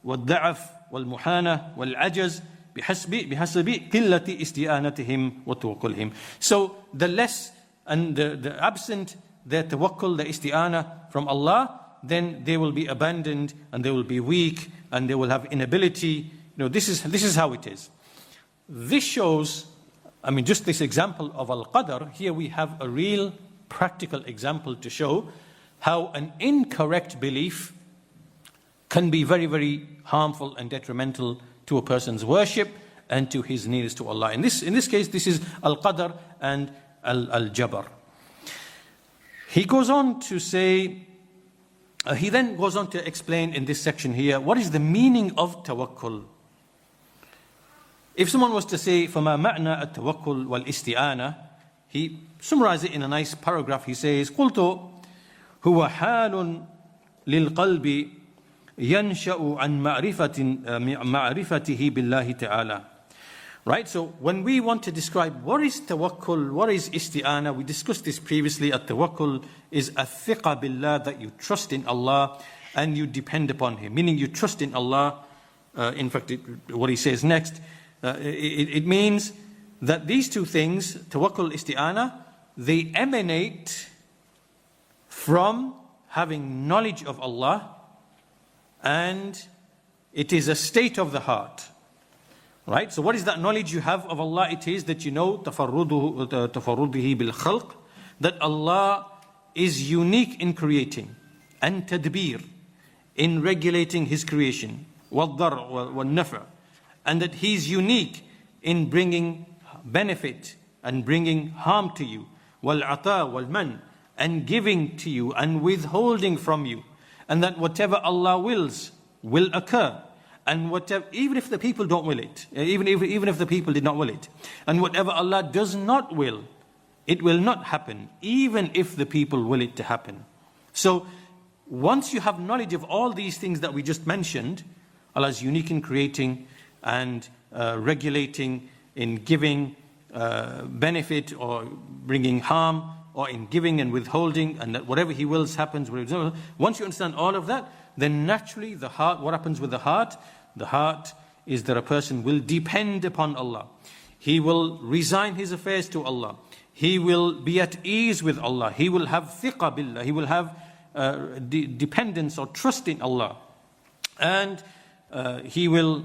وَالضَّعَفِ وَالْمُحَانَةِ وَالْعَجَزِ بِحَسَبِ قِلَّةِ إِسْتِئَانَتِهِمْ وَتَوَكُّلِهِمْ. So the less and the absent their tawakkul, their isti'anah from Allah, then they will be abandoned and they will be weak and they will have inability. This is how it is. This shows, just this example of al-qadr, here we have a real practical example to show how an incorrect belief can be very, very harmful and detrimental to a person's worship and to his needs to Allah. In this case, this is al-qadr and al-jabr. He goes on to say, he then goes on to explain in this section here, what is the meaning of tawakkul? If someone was to say, فَمَا مَعْنَى التَّوَكُّلْ وَالْإِسْتِئَانَةِ, he summarizes it in a nice paragraph. He says, قُلْتُ هُوَ حَالٌ لِلْقَلْبِ يَنْشَأُ عَنْ مَعْرِفَتِهِ بِاللَّهِ تَعَالَى. Right, so when we want to describe what is tawakkul, what is isti'anah, we discussed this previously. At-tawakkul is a-thiqa billah, that you trust in Allah and you depend upon Him, meaning you trust in Allah. In fact, what he says next, it means that these two things, tawakkul, isti'anah, they emanate from having knowledge of Allah, and it is a state of the heart. Right? So what is that knowledge you have of Allah? It is that you know tafarrudihi bil khalq, that Allah is unique in creating, and tadbir, in regulating His creation, wal-dar wal-nafa, and that He is unique in bringing benefit and bringing harm to you, wal-ata wal-man, and giving to you and withholding from you, and that whatever Allah wills will occur. And whatever, even if the people don't will it, even if the people did not will it, and whatever Allah does not will, it will not happen, even if the people will it to happen. So once you have knowledge of all these things that we just mentioned, Allah is unique in creating and regulating, in giving benefit or bringing harm, or in giving and withholding, and that whatever He wills happens. Once you understand all of that, then naturally the heart, what happens with the heart? The heart is that a person will depend upon Allah. He will resign his affairs to Allah. He will be at ease with Allah. He will have thiqa billah. He will have dependence or trust in Allah. And he will,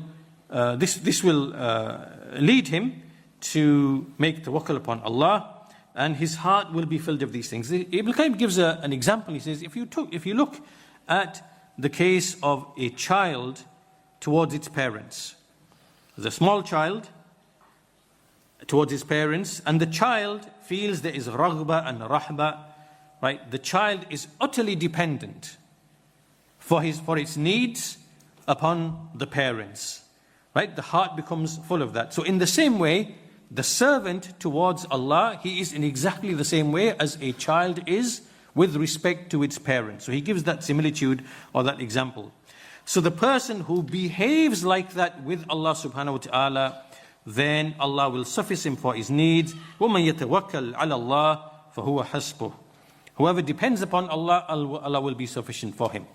this will lead him to make tawakkul upon Allah, and his heart will be filled with these things. Ibn al-Qayyim gives an example. He says, if you look at the case of a child towards its parents. There's a small child towards his parents, and the child feels there is raghba and rahba, right? The child is utterly dependent for its needs upon the parents, right? The heart becomes full of that. So in the same way, the servant towards Allah, he is in exactly the same way as a child is with respect to its parents. So he gives that similitude or that example. So the person who behaves like that with Allah subhanahu wa ta'ala, then Allah will suffice him for his needs. وَمَنْ يَتَوَكَّلْ عَلَى اللَّهِ فَهُوَ حَسْبُهُ. Whoever depends upon Allah, Allah will be sufficient for him.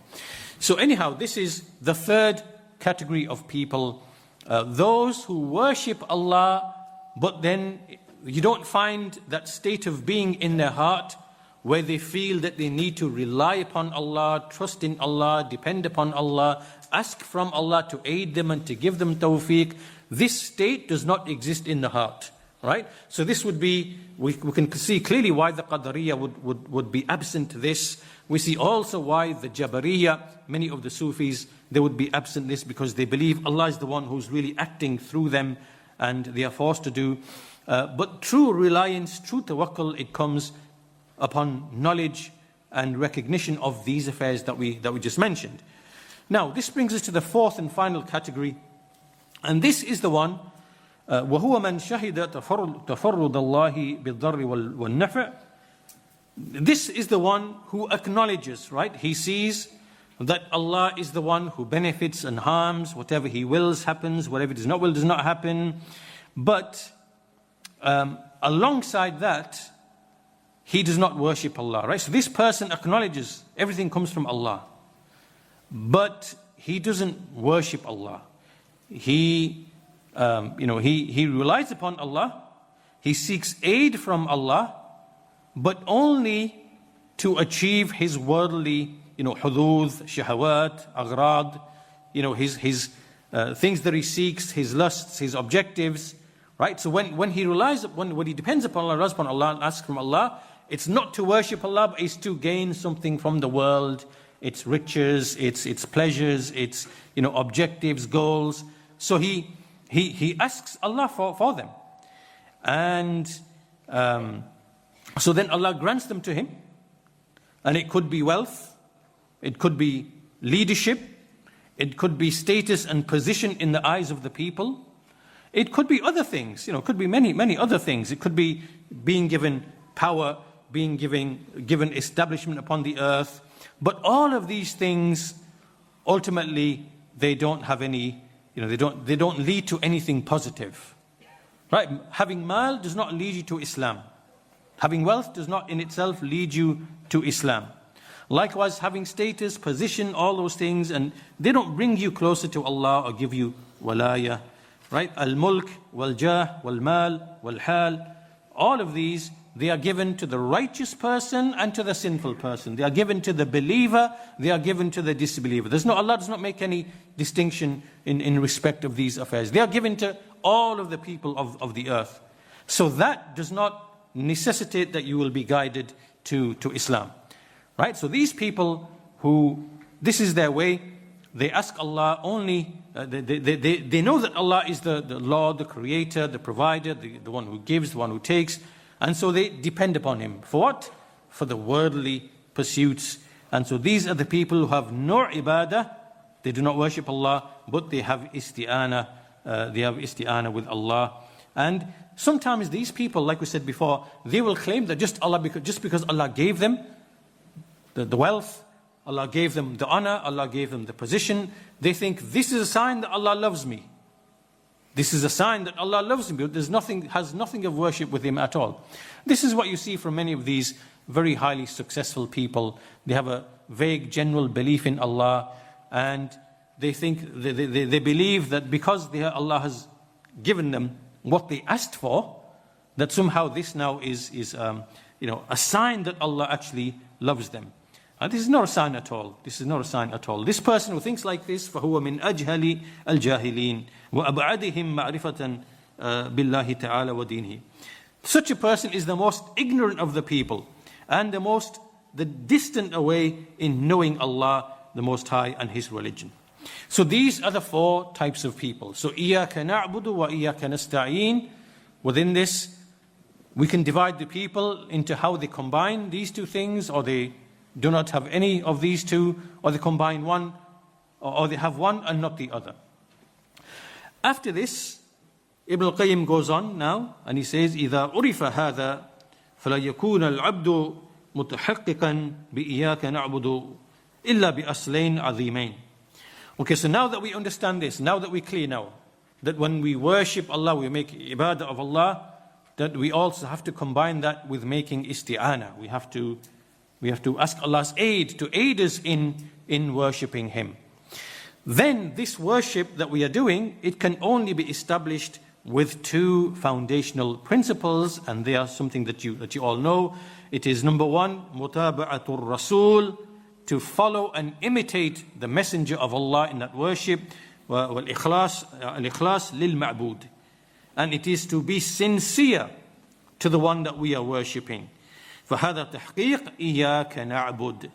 So anyhow, this is the third category of people. Those who worship Allah, but then you don't find that state of being in their heart where they feel that they need to rely upon Allah, trust in Allah, depend upon Allah, ask from Allah to aid them and to give them tawfiq. This state does not exist in the heart, right? So this would be, we can see clearly why the Qadariyah would be absent this. We see also why the Jabariyah, many of the Sufis, they would be absent this because they believe Allah is the one who's really acting through them and they are forced to do. But true reliance, true tawakkul, it comes upon knowledge and recognition of these affairs that we just mentioned. Now, this brings us to the fourth and final category, and this is the one, وَهُوَ مَنْ شَهِدَ تَفَرُّدَ اللَّهِ بِالضَّرِّ وَالنَّفْعِ. This is the one who acknowledges, right? He sees that Allah is the one who benefits and harms. Whatever He wills happens, whatever He does not will does not happen. But alongside that, he does not worship Allah, right? So this person acknowledges everything comes from Allah, but he doesn't worship Allah. He relies upon Allah. He seeks aid from Allah, but only to achieve his worldly, hudud, shahawat, aghrad, his things that he seeks, his lusts, his objectives, right? So when he relies upon, when he depends upon Allah, relies upon Allah, and asks from Allah, it's not to worship Allah, but it's to gain something from the world, its riches, its pleasures, its objectives, goals. So he asks Allah for them, and so then Allah grants them to him, and it could be wealth, it could be leadership, it could be status and position in the eyes of the people, it could be other things, it could be many other things. It could be being given power, being given establishment upon the earth. But all of these things, ultimately, they don't have any, they don't lead to anything positive. Right? Having mal does not lead you to Islam. Having wealth does not in itself lead you to Islam. Likewise, having status, position, all those things, and they don't bring you closer to Allah or give you walaya. Right? Al-mulk, wal-jah, wal-mal, wal-hal. All of these, they are given to the righteous person and to the sinful person. They are given to the believer, they are given to the disbeliever. Allah does not make any distinction in respect of these affairs. They are given to all of the people of the earth. So that does not necessitate that you will be guided to Islam. Right? So these people who, this is their way, they ask Allah only, they know that Allah is the Lord, the Creator, the Provider, the one who gives, the one who takes. And so they depend upon Him. For what? For the worldly pursuits. And so these are the people who have no ibadah. They do not worship Allah, but they have isti'ana. They have isti'ana with Allah. And sometimes these people, like we said before, they will claim that just because Allah gave them the wealth, Allah gave them the honor, Allah gave them the position, they think this is a sign that Allah loves me. This is a sign that Allah loves me, but has nothing of worship with Him at all. This is what you see from many of these very highly successful people. They have a vague general belief in Allah, and they think, they believe that because Allah has given them what they asked for, that somehow this now is a sign that Allah actually loves them. This is not a sign at all. This is not a sign at all. This person who thinks like this, فَهُوَ مِنْ أَجْهَلِ الْجَاهِلِينَ وَأَبْعَدِهِمْ مَعْرِفَةً بِاللَّهِ تَعَالَى وَدِينِهِ. Such a person is the most ignorant of the people and the distant away in knowing Allah, the Most High, and His religion. So these are the four types of people. So إِيَّاكَ نَعْبُدُ وَإِيَّاكَ نَسْتَعِينَ. Within this, we can divide the people into how they combine these two things, or they do not have any of these two, or they combine one, or they have one and not the other. After this, Ibn al-Qayyim goes on now, and he says, إِذَا عُرِفَ هَذَا فَلَا يَكُونَ الْعَبْدُ مُتَحَقِّقًا بِإِيَّاكَ نَعْبُدُ إِلَّا بِأَصْلَيْنِ عَظِيمَيْنِ. Okay, so now that we understand this, now that we're clear now, that when we worship Allah, we make ibadah of Allah, that we also have to combine that with making isti'ana. We have to We have to ask Allah's aid to aid us in worshipping Him. Then this worship that we are doing, it can only be established with two foundational principles, and they are something that you all know. It is number one, mutaba'atul Rasul, to follow and imitate the Messenger of Allah in that worship, al-ikhlas lil-ma'bud. And it is to be sincere to the one that we are worshipping. فَهَذَا تَحْقِيقٌ إِيَّاكَ نَعْبُدُ.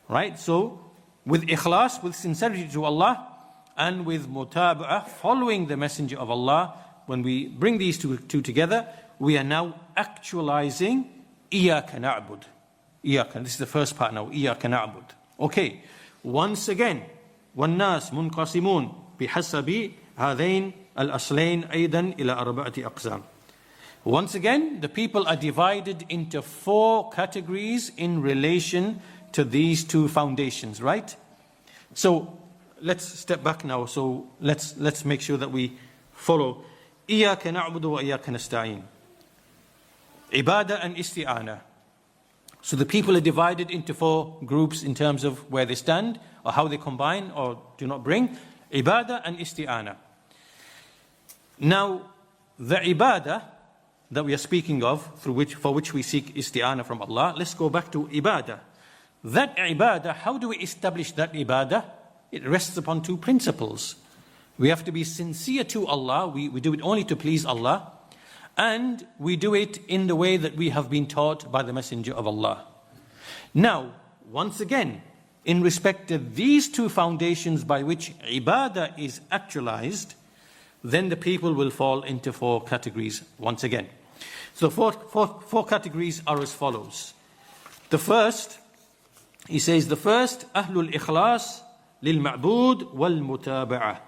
Right? So, with ikhlas, with sincerity to Allah, and with mutaba'ah, following the Messenger of Allah, when we bring these two together, we are now actualizing إِيَّاكَ نَعْبُدُ. إِيَّاكَ. This is the first part now. إِيَّاكَ نَعْبُدُ. Okay. Once again, وَالنَّاسِ مُنْقَسِمُونَ بِحَسَبِ هَذَيْنِ الْأَصْلَيْنِ أَيْضًا إِلَى أَرْبَعَةِ أَقْسَامٍ. Once again, the people are divided into four categories in relation to these two foundations, right? So let's step back now. So let's make sure that we follow. إِيَّاكَ نَعْبُدُ وَإِيَّاكَ نَسْتَعِينُ. Ibadah and isti'anah. So the people are divided into four groups in terms of where they stand, or how they combine or do not bring. Ibadah and isti'anah. Now, the ibadah that we are speaking of, for which we seek isti'anah from Allah, let's go back to ibadah. That ibadah, how do we establish that ibadah? It rests upon two principles. We have to be sincere to Allah. We do it only to please Allah. And we do it in the way that we have been taught by the Messenger of Allah. Now, once again, in respect to these two foundations by which ibadah is actualized, then the people will fall into four categories once again. So four categories are as follows. The first, he says, the first, Ahlul Ikhlas lil Ma'bud wal Mutaba'ah.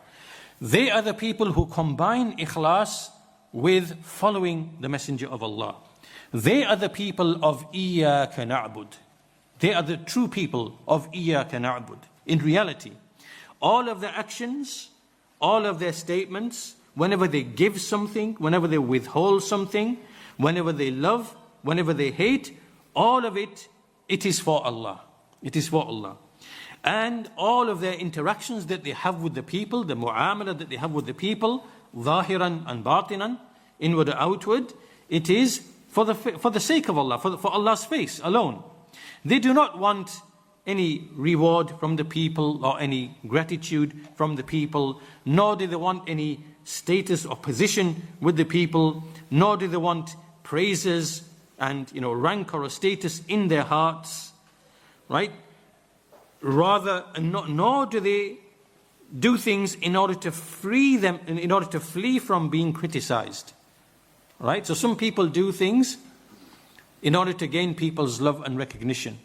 They are the people who combine ikhlas with following the Messenger of Allah. They are the people of Iyyaka na'bud. They are the true people of Iyyaka na'bud. In reality, all of their actions, all of their statements, whenever they give something, whenever they withhold something, whenever they love, whenever they hate, all of it, it is for Allah. It is for Allah. And all of their interactions that they have with the people, the mu'amala that they have with the people, zahiran and batinan, inward and outward, it is for the sake of Allah, for Allah's face alone. They do not want any reward from the people or any gratitude from the people, nor do they want any status or position with the people, nor do they want praises and rank or a status in their hearts, right? Rather, nor do they do things in order to free them, in order to flee from being criticized, right? So some people do things in order to gain people's love and recognition,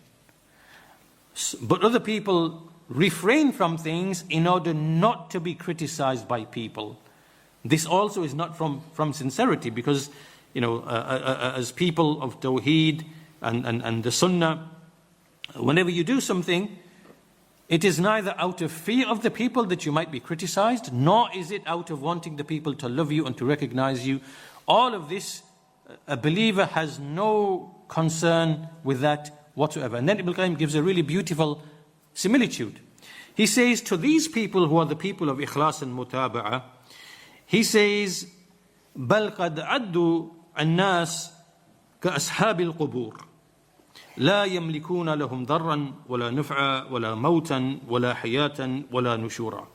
but other people refrain from things in order not to be criticized by people. This also is not from sincerity, because as people of Tawheed and the Sunnah, whenever you do something, it is neither out of fear of the people that you might be criticized, nor is it out of wanting the people to love you and to recognize you. All of this, a believer has no concern with that whatsoever. And then Ibn al-Qayyim gives a really beautiful similitude. He says to these people who are the people of ikhlas and mutaba'ah, he says, بَلْ قَدْ عَدُّوا النَّاسِ كَأَصْحَابِ الْقُبُورِ لا يملكون لهم ضرا ولا نفعا ولا موتا ولا حياة ولا نشورا.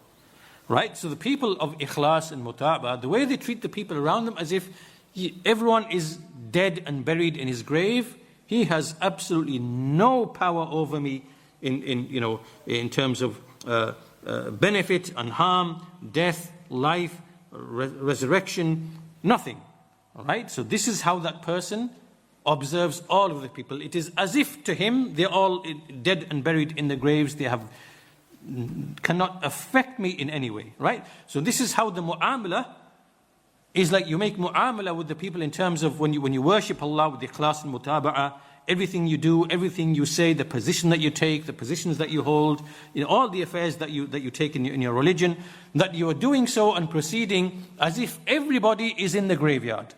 Right? So the people of ikhlas and mutaba'ah, the way they treat the people around them as if everyone is dead and buried in his grave. He has absolutely no power over me in terms of benefit and harm, death, life, resurrection, nothing. All right? So this is how that person observes all of the people. It is as if to him they're all dead and buried in the graves. They cannot affect me in any way, right? So this is how the mu'amala is like. You make mu'amala with the people in terms of when you worship Allah with ikhlas and mutaba'ah, everything you do, everything you say, the position that you take, the positions that you hold, all the affairs that you take in your religion, that you are doing so and proceeding as if everybody is in the graveyard.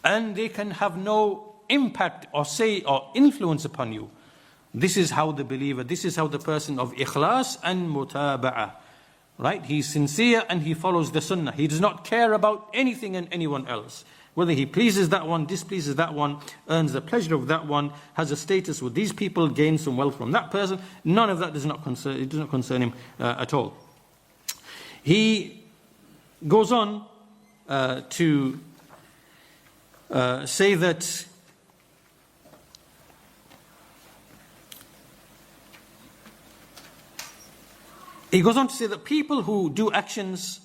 And they can have no impact or say or influence upon you. This is how the believer, this is how the person of ikhlas and mutaba'ah, right? He's sincere and he follows the sunnah. He does not care about anything and anyone else. Whether he pleases that one, displeases that one, earns the pleasure of that one, has a status with these people, gains some wealth from that person, none of that does not concern him at all. He goes on to say that people who do actions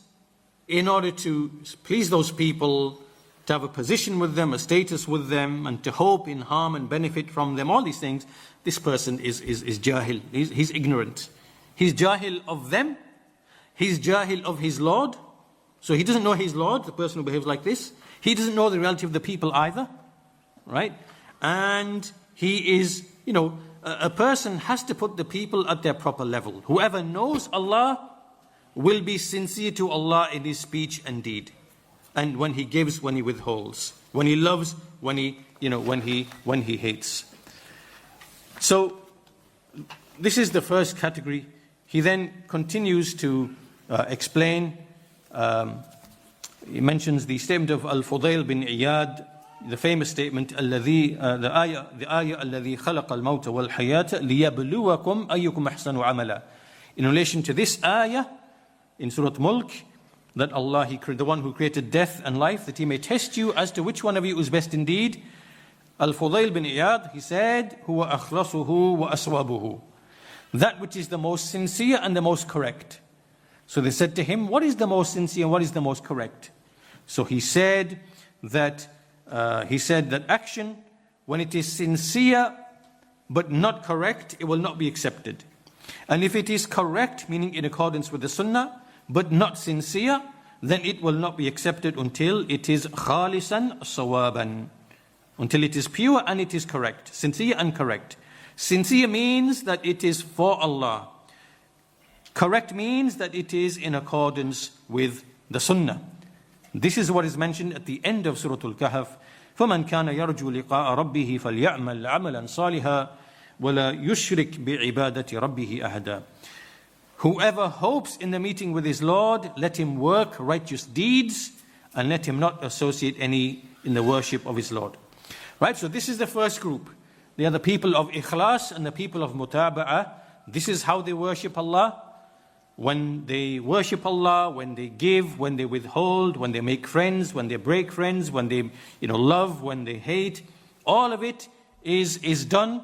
in order to please those people, to have a position with them, a status with them, and to hope in harm and benefit from them, all these things, this person is jahil, he's ignorant. He's jahil of them, he's jahil of his Lord, so he doesn't know his Lord, the person who behaves like this. He doesn't know the reality of the people either, right? And he is, a person has to put the people at their proper level. Whoever knows Allah will be sincere to Allah in his speech and deed. And when he gives, when he withholds, when he loves, when he hates. So this is the first category. He then continues to explain. He mentions the statement of Al-Fudayl bin Iyad, the famous statement, the ayah الذي خلق الموت والحياة ليبلوكم أيكم أحسن عملا. In relation to this ayah in Surah Mulk, that Allah, the one who created death and life, that he may test you as to which one of you is best indeed. Al-Fudayl bin Iyad, he said, huwa akhlasuhu wa aswabuhu. That which is the most sincere and the most correct. So they said to him, what is the most sincere and what is the most correct? So he said that action, when it is sincere but not correct, it will not be accepted. And if it is correct, meaning in accordance with the sunnah, but not sincere, then it will not be accepted until it is khalisan sawaban, until it is pure and it is correct, sincere and correct. Sincere means that it is for Allah. Correct means that it is in accordance with the sunnah. This is what is mentioned at the end of Surah Al-Kahf. فَمَنْ كَانَ يَرْجُو لِقَاءَ رَبِّهِ فَلْيَعْمَلْ عَمَلًا صَالِحًا وَلَا يُشْرِكْ بِعِبَادَةِ رَبِّهِ أَحَدًا. Whoever hopes in the meeting with his Lord, let him work righteous deeds and let him not associate any in the worship of his Lord. Right, so this is the first group. They are the people of ikhlas and the people of mutaba'ah. This is how they worship Allah. When they worship Allah, when they give, when they withhold, when they make friends, when they break friends, when they love, when they hate, all of it is done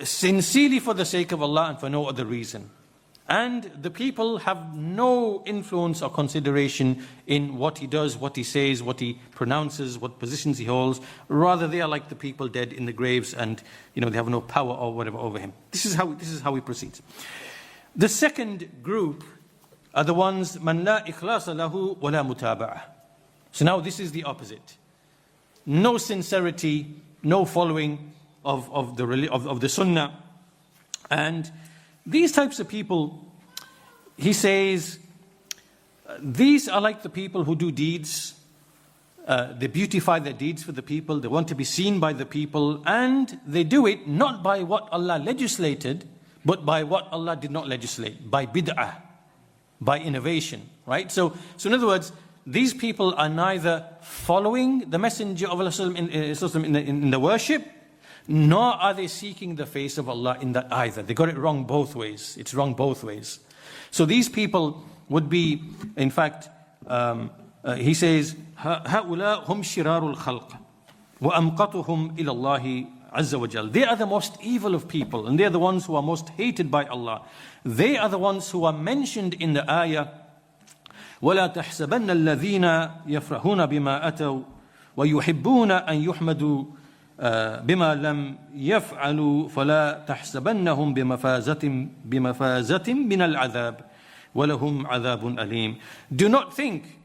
sincerely for the sake of Allah and for no other reason. And the people have no influence or consideration in what he does, what he says, what he pronounces, what positions he holds. Rather, they are like the people dead in the graves, and they have no power or whatever over him. This is how he proceeds. The second group are the ones man la ikhlasa lahu wa la mutaba'ah. So now this is the opposite. No sincerity, no following of the sunnah. And these types of people, he says, these are like the people who do deeds. They beautify their deeds for the people. They want to be seen by the people. And they do it not by what Allah legislated, but by what Allah did not legislate, by bid'ah, by innovation, right? So in other words, these people are neither following the Messenger of Allah in the worship, nor are they seeking the face of Allah in that either. They got it wrong both ways. It's wrong both ways. So these people would be, in fact, he says, هؤلاء هم شرار الخلق وأمقتهم إلى الله عز وجل. They are the most evil of people, and they are the ones who are most hated by Allah. They are the ones who are mentioned in the ayah, وَلَا تَحْسَبَنَّ الَّذِينَ يَفْرَحُونَ بِمَا أَتَوْا وَيُحِبُّونَ أَن يُحْمَدُوا بِمَا لَمْ يَفْعَلُوا فَلَا تَحْسَبَنَّهُم بِمَفَازَةٍ مِنَ الْعَذَابِ وَلَهُمْ عَذَابٌ أَلِيمٌ. Do not think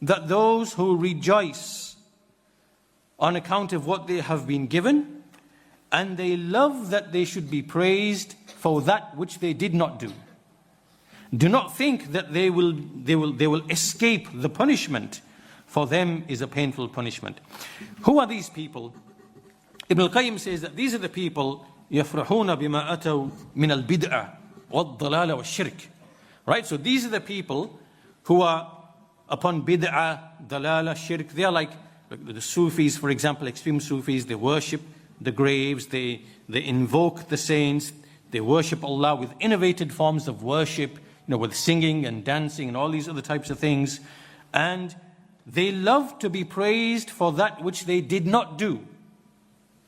that those who rejoice on account of what they have been given, and they love that they should be praised for that which they did not do. Do not think that they will escape the punishment for them is a painful punishment. Who are these people? Ibn al-Qayyim says that these are the people يَفْرَحُونَ بِمَا أَتَوْا مِنَ الْبِدْعَةِ وَالضَّلَالَ وَالشِّرْكِ. Right? So these are the people who are upon bid'ah, dalala, shirk. They are like the Sufis, for example, extreme Sufis. They worship the graves, they invoke the saints, they worship Allah with innovated forms of worship, with singing and dancing and all these other types of things. And they love to be praised for that which they did not do.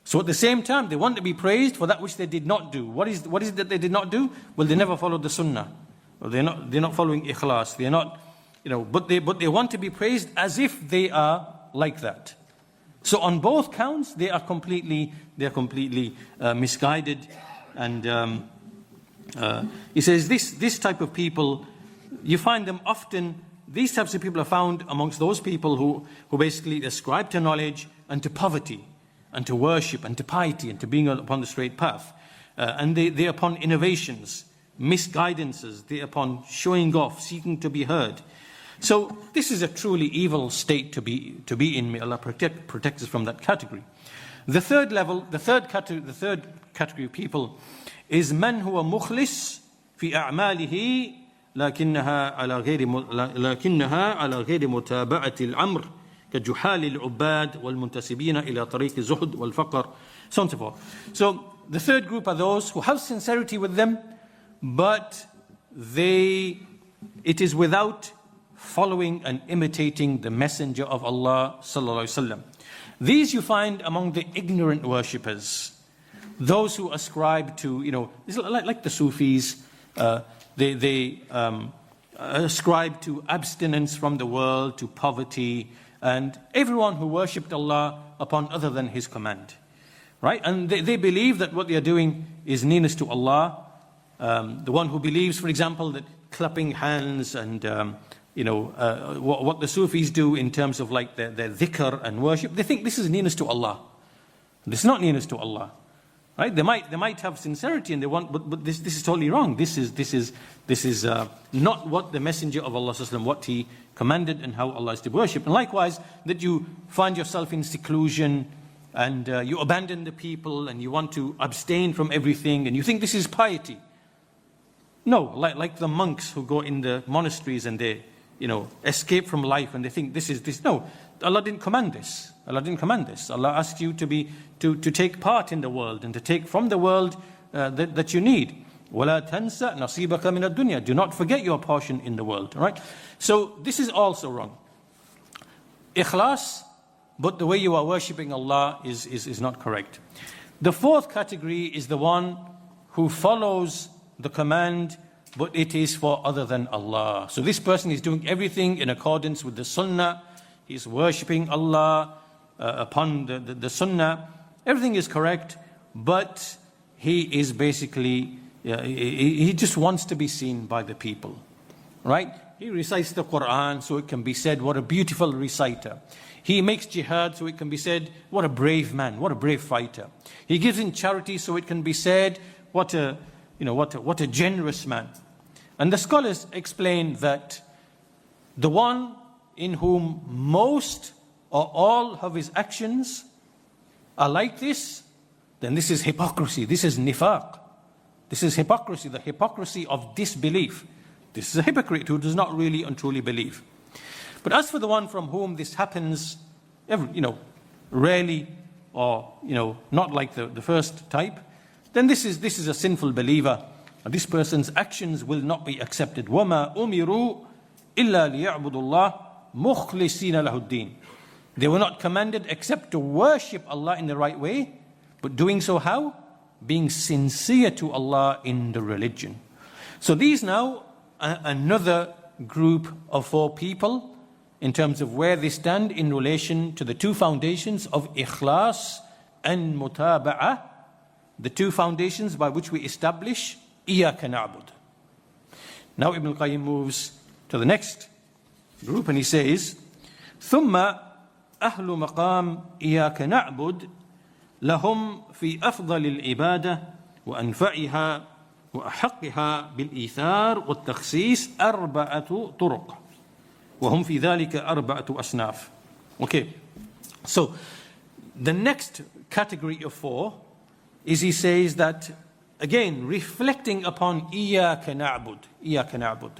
So at the same time, they want to be praised for that which they did not do. What is it that they did not do? Well, they never followed the sunnah. Or they're not following ikhlas. They're not, but they want to be praised as if they are like that. So on both counts, they are completely misguided. And he says this type of people, you find them often. These types of people are found amongst those people who basically ascribe to knowledge and to poverty, and to worship and to piety and to being upon the straight path. And they're upon innovations, misguidances, they're upon showing off, seeking to be heard. So this is a truly evil state to be in. May Allah protect us from that category. The third category of people is man huwa mukhlis fi a'malihi lakinnaha ala ghayri mutaba'ati al-amr كجحال العباد والمنتسبين إلى طريق الزهد والفقر, so on and so forth. So the third group are those who have sincerity with them, but it is without following and imitating the Messenger of Allah sallallahu alaihi wasallam. These you find among the ignorant worshippers, those who ascribe to, like the Sufis, they ascribe to abstinence from the world, to poverty, and everyone who worshipped Allah upon other than His command. Right? And they believe that what they are doing is nearness to Allah. The one who believes, for example, that clapping hands and what the Sufis do in terms of like their dhikr and worship, they think this is nearness to Allah. This is not nearness to Allah. Right? They might have sincerity and they want, but this is totally wrong. This is not what the Messenger of Allah sallallahu alaihi wasallam, what he commanded and how Allah is to worship. And likewise, that you find yourself in seclusion and you abandon the people and you want to abstain from everything and you think this is piety. No, like the monks who go in the monasteries and they, escape from life and they think this is this. No, Allah didn't command this. Allah didn't command this. Allah asked you to take part in the world and to take from the world that you need. وَلَا تَنْسَ نَصِيبَكَ مِنَ الدُّنْيَا. Do not forget your portion in the world. Right? So this is also wrong. Ikhlas, but the way you are worshipping Allah is not correct. The fourth category is the one who follows the command, but it is for other than Allah. So this person is doing everything in accordance with the sunnah. He's worshipping Allah upon the sunnah. Everything is correct, but he is basically, he just wants to be seen by the people. Right? He recites the Quran so it can be said, what a beautiful reciter. He makes jihad so it can be said, what a brave man, what a brave fighter. He gives in charity so it can be said, what a generous man. And the scholars explain that the one in whom most or all of his actions are like this, then this is hypocrisy, this is nifaq. This is hypocrisy, the hypocrisy of disbelief. This is a hypocrite who does not really and truly believe. But as for the one from whom this happens, rarely or not like the first type, then this is a sinful believer. And this person's actions will not be accepted. وَمَا أُمِرُوا إِلَّا لِيَعْبُدُوا اللَّهِ مُخْلِصِينَ لَهُ الدِّينَ. They were not commanded except to worship Allah in the right way, but doing so how? Being sincere to Allah in the religion. So these now are another group of 4 people in terms of where they stand in relation to the 2 foundations of ikhlas and mutaba'ah, the 2 foundations by which we establish إِيَّاكَ نَعْبُدُ. Now Ibn al-Qayyim moves to the next group and he says, ثُمَّ أَهْلُ مَقَامِ إِيَّاكَ نَعْبُدُ لهم في أفضل العبادة وأنفعها وأحقها بالإيثار والتخصيص 4 طرق. وهم في ذلك أربعة أصناف. Okay, so the next category of 4 is, he says that, again, reflecting upon إياك نعبد, إياك نعبد.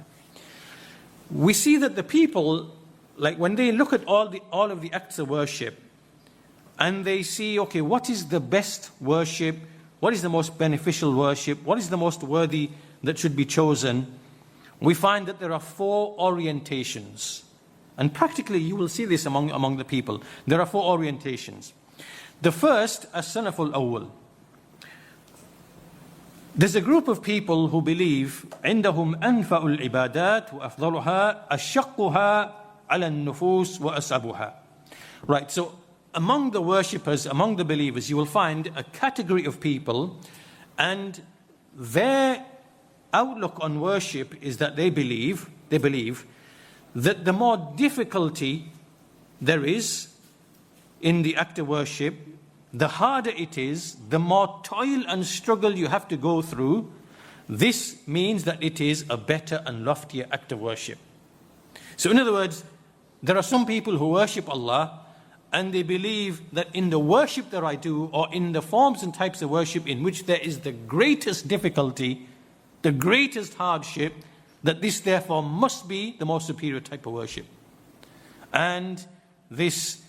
We see that the people, like when they look at all of the acts of worship, and they see, okay, what is the best worship? What is the most beneficial worship? What is the most worthy that should be chosen? We find that there are 4 orientations. And practically you will see this among the people. There are 4 orientations. The first, as-sanaf al-awwal. There's a group of people who believe عندهم أنفع العبادات وأفضلها أشقها على النفوس وأصعبها. Right, so among the worshippers, among the believers, you will find a category of people, and their outlook on worship is that they believe that the more difficulty there is in the act of worship, the harder it is, the more toil and struggle you have to go through. This means that it is a better and loftier act of worship. So in other words, there are some people who worship Allah, and they believe that in the worship that I do, or in the forms and types of worship in which there is the greatest difficulty, the greatest hardship, that this therefore must be the most superior type of worship. And this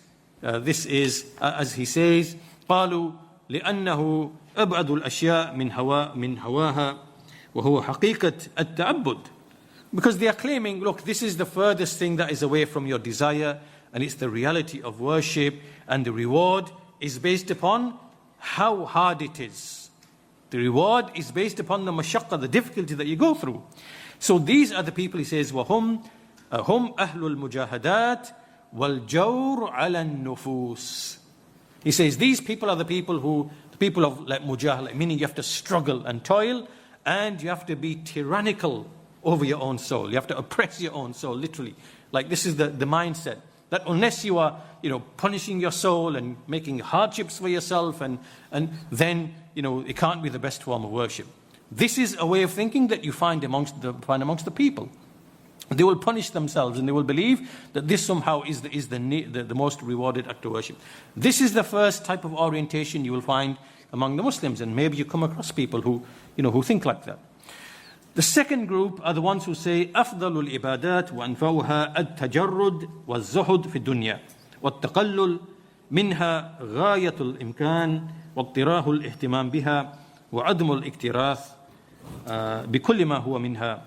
is, as he says, قالوا لأنه أبعد الأشياء من هواها وهو حقيقة التعبد. Because they are claiming, look, this is the furthest thing that is away from your desire, and it's the reality of worship, and the reward is based upon how hard it is. The reward is based upon the mashaqqa, the difficulty that you go through. So these are the people, he says, وَهُمْ أَهْلُ الْمُجَاهَدَاتِ وَالْجَوْرِ عَلَى النُّفُوسِ. He says these people are the people of like mujahid, meaning you have to struggle and toil, and you have to be tyrannical over your own soul. You have to oppress your own soul, literally. Like this is the mindset. That unless you are, punishing your soul and making hardships for yourself, and then, it can't be the best form of worship. This is a way of thinking that you find amongst the people. They will punish themselves, and they will believe that this somehow is the most rewarded act of worship. This is the first type of orientation you will find among the Muslims, and maybe you come across people who think like that. The second group are the ones who say أفضل العبادات وأنفعها التجرد والزهد في الدنيا والتقلل منها غاية الإمكان واضطراه الاهتمام بها وعدم الاكتراث بكل ما هو منها.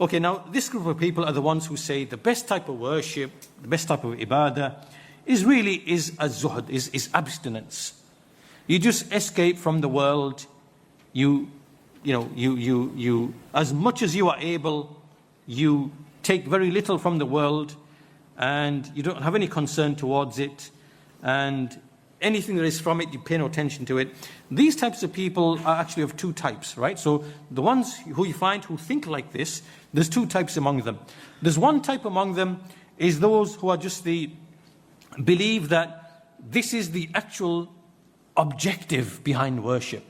Okay, now this group of people are the ones who say the best type of worship, the best type of ibadah is az-zuhd, is abstinence. You just escape from the world. You as much as you are able, you take very little from the world, and you don't have any concern towards it, and anything that is from it, you pay no attention to it. These types of people are actually of 2 types, right? So the ones who you find who think like this, there's 2 types among them. There's one type among them is those who are just believe that this is the actual objective behind worship,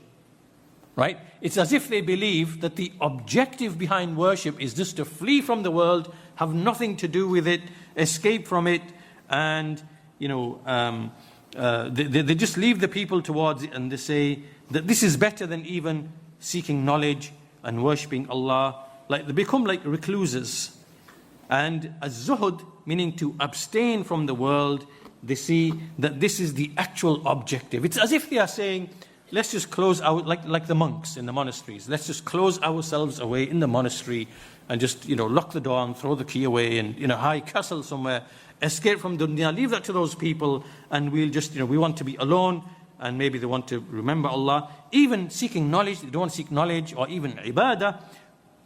right? It's as if they believe that the objective behind worship is just to flee from the world, have nothing to do with it, escape from it, and they just leave the people towards it, and they say that this is better than even seeking knowledge and worshipping Allah. Like they become like recluses. And az-zuhd, meaning to abstain from the world, they see that this is the actual objective. It's as if they are saying, let's just close out, like the monks in the monasteries, let's just close ourselves away in the monastery and just lock the door and throw the key away and in a high castle somewhere, escape from dunya, leave that to those people, and we'll just we want to be alone, and maybe they want to remember Allah. Even seeking knowledge, they don't want to seek knowledge, or even ibadah.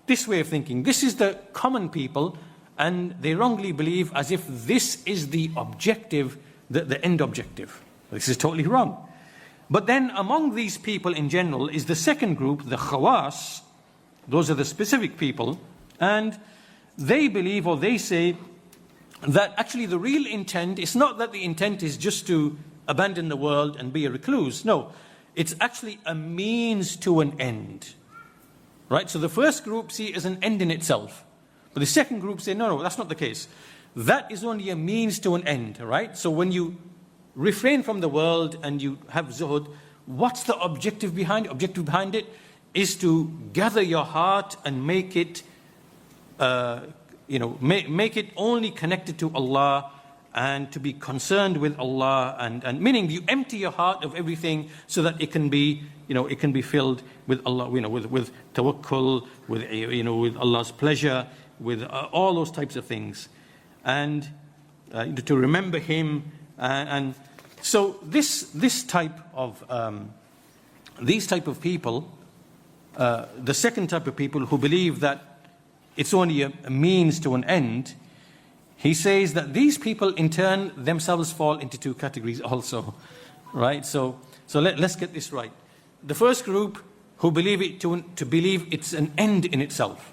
This way of thinking, this is the common people, and they wrongly believe as if this is the objective, the end objective. This is totally wrong. But then among these people in general is the second group, the khawas. Those are the specific people, and they believe, or they say, that actually the real intent is not that the intent is just to abandon the world and be a recluse. No, it's actually a means to an end. Right? So the first group see it as an end in itself. But the second group say, no, that's not the case. that is only a means to an end, right? So when you refrain from the world and you have zuhud, what's the objective behind it? Objective behind it is to gather your heart and make it, make it only connected to Allah, and to be concerned with Allah, and meaning you empty your heart of everything so that it can be, it can be filled with Allah, with tawakkul, with Allah's pleasure, with all those types of things, and to remember Him, and so this type of these type of people, the second type of people who believe that it's only a means to an end. He says that these people in turn themselves fall into two categories also, right? So let's get this right. The first group who believe it to believe it's an end in itself,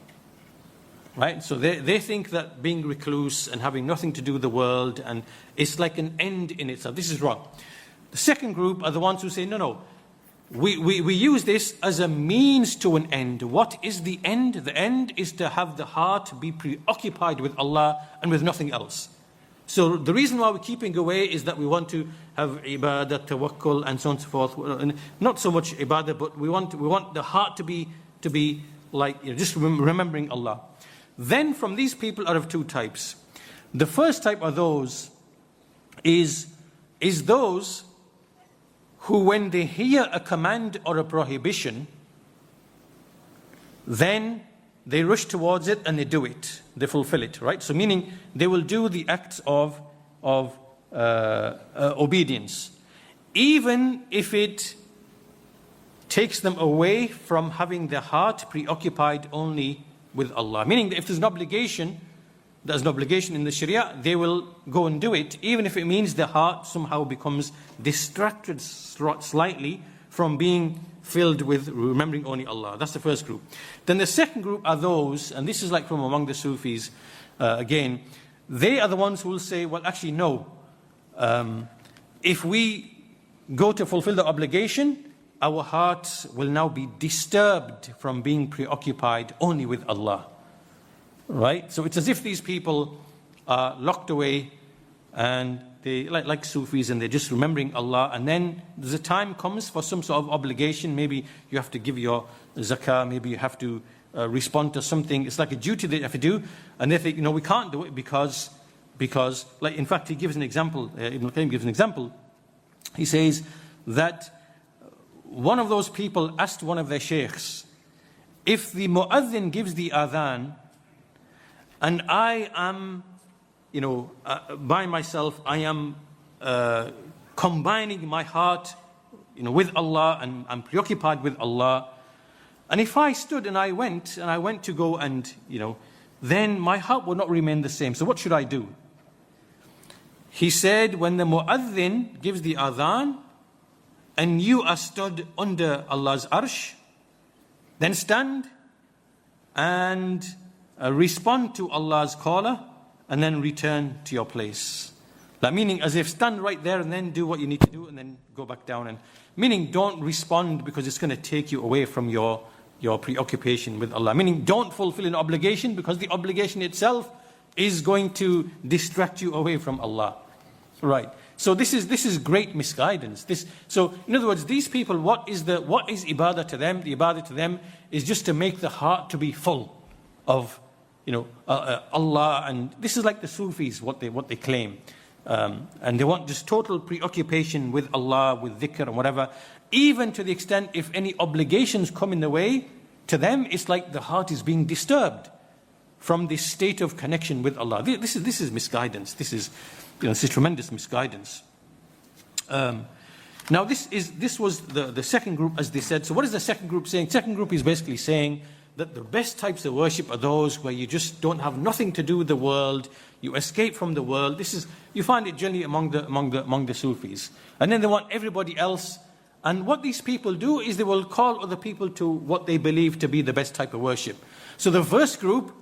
right? So they think that being recluse and having nothing to do with the world, and it's like an end in itself. This is wrong. The second group are the ones who say, no. We use this as a means to an end. What is the end? The end is to have the heart be preoccupied with Allah and with nothing else. So the reason why we're keeping away is that we want to have ibadah, tawakkul, and so on and so forth. And not so much ibadah, but we want the heart to be like, just remembering Allah. Then from these people are of two types. The first type are those is those who, when they hear a command or a prohibition, then they rush towards it and they do it. They fulfill it, right? So meaning they will do the acts of obedience, even if it takes them away from having their heart preoccupied only with Allah. Meaning that if there's an obligation in the Sharia, they will go and do it, even if it means their heart somehow becomes distracted slightly from being filled with remembering only Allah. That's the first group. Then the second group are those, and this is like from among the Sufis, again, they are the ones who will say, well, actually, no. If we go to fulfill the obligation, our hearts will now be disturbed from being preoccupied only with Allah. Right? So it's as if these people are locked away and they like Sufis, and they're just remembering Allah, and then the time comes for some sort of obligation. Maybe you have to give your zakah, maybe you have to respond to something. It's like a duty that you have to do, and they think, we can't do it because like, in fact, he gives an example, Ibn al-Qayyim gives an example. He says that one of those people asked one of their sheikhs, if the mu'adhin gives the adhan, and I am, by myself, I am combining my heart, with Allah, and I'm preoccupied with Allah. And if I stood and I went to go and, then my heart will not remain the same. So what should I do? He said, when the mu'adhin gives the adhan, and you are stood under Allah's arsh, then stand and respond to Allah's caller, and then return to your place. Like, meaning as if stand right there and then do what you need to do and then go back down. And meaning don't respond because it's going to take you away from your preoccupation with Allah. Meaning don't fulfill an obligation because the obligation itself is going to distract you away from Allah. Right. So this is great misguidance. So in other words, these people, what is ibadah to them? The ibadah to them is just to make the heart to be full of Allah, and this is like the Sufis, what they claim, and they want just total preoccupation with Allah, with dhikr and whatever, even to the extent if any obligations come in the way, to them it's like the heart is being disturbed from this state of connection with Allah. This is misguidance. This is tremendous misguidance. Now this was the second group, as they said. So what is the second group saying? Second group is basically saying that the best types of worship are those where you just don't have nothing to do with the world, you escape from the world. You find it generally among the Sufis. And then they want everybody else. And what these people do is they will call other people to what they believe to be the best type of worship. So the first group,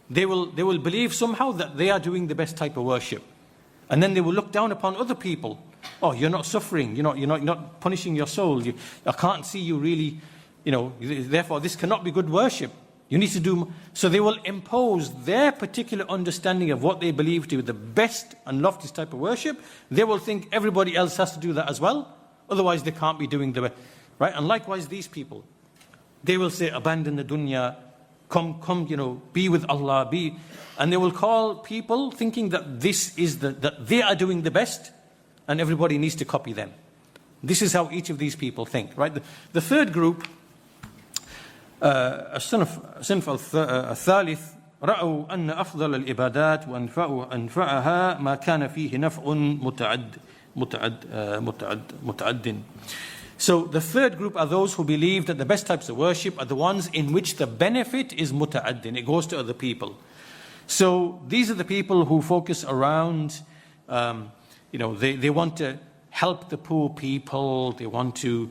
they will believe somehow that they are doing the best type of worship. And then they will look down upon other people. Oh, you're not suffering, you're not punishing your soul. I can't see you really, therefore this cannot be good worship. You need to do, so they will impose their particular understanding of what they believe to be the best and loftiest type of worship. They will think everybody else has to do that as well. Otherwise they can't be doing the, right? And likewise these people, they will say, abandon the dunya, come, be with Allah, be. And they will call people thinking that that they are doing the best and everybody needs to copy them. This is how each of these people think, right? The third group, الصنف الثالث رأوا أن أفضل العبادات وأنفعها ما كان فيه نفع متعد. So the third group are those who believe that the best types of worship are the ones in which the benefit is muta'addin, it goes to other people. So these are the people who focus around, they want to help the poor people, they want to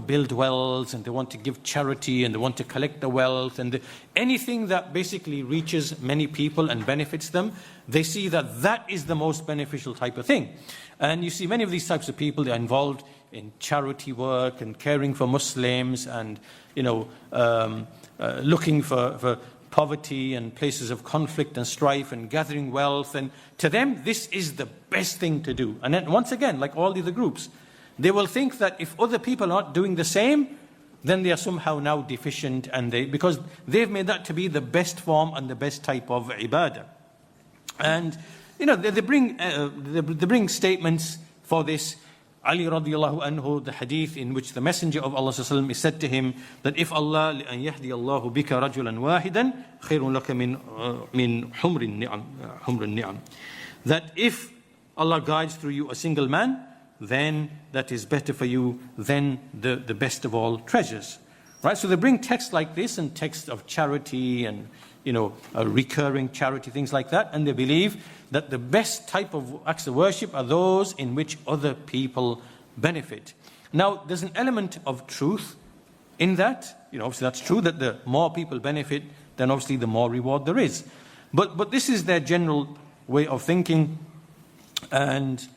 build wells, and they want to give charity, and they want to collect the wealth, and anything that basically reaches many people and benefits them, they see that that is the most beneficial type of thing. And you see many of these types of people, they are involved in charity work and caring for Muslims, and looking for poverty and places of conflict and strife and gathering wealth. And to them, this is the best thing to do. And then once again, like all the other groups, they will think that if other people are not doing the same, then they are somehow now deficient, and because they've made that to be the best form and the best type of ibadah. And they bring statements for this. Ali radiallahu anhu, the hadith in which the Messenger of Allah sallallahu alaihi wasallam is said to him that if Allah لأن يهدي الله بك رجلا واحدا خير لك من حمر النعم, that if Allah guides through you a single man, then that is better for you than the best of all treasures. Right? So they bring texts like this and texts of charity and a recurring charity, things like that, and they believe that the best type of acts of worship are those in which other people benefit. Now, there's an element of truth in that. Obviously that's true, that the more people benefit, then obviously the more reward there is. But this is their general way of thinking. And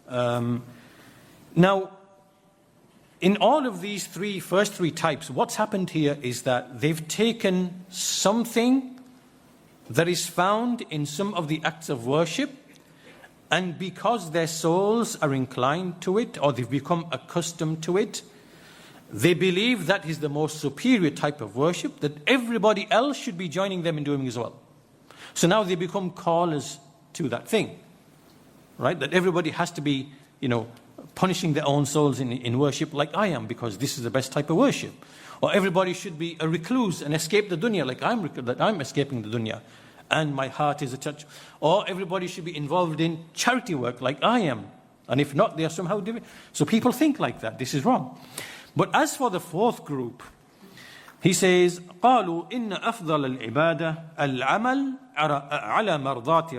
now, in all of these first three types, what's happened here is that they've taken something that is found in some of the acts of worship, and because their souls are inclined to it, or they've become accustomed to it, they believe that is the most superior type of worship, that everybody else should be joining them in doing as well. So now they become callers to that thing, right? That everybody has to be, punishing their own souls in worship like I am, because this is the best type of worship. Or everybody should be a recluse and escape the dunya like I'm escaping the dunya, and my heart is attached. Or everybody should be involved in charity work like I am, and if not, they are somehow different. So people think like that. This is wrong. But as for the fourth group, he says, قالوا إن أفضل العبادة العمل على مرضات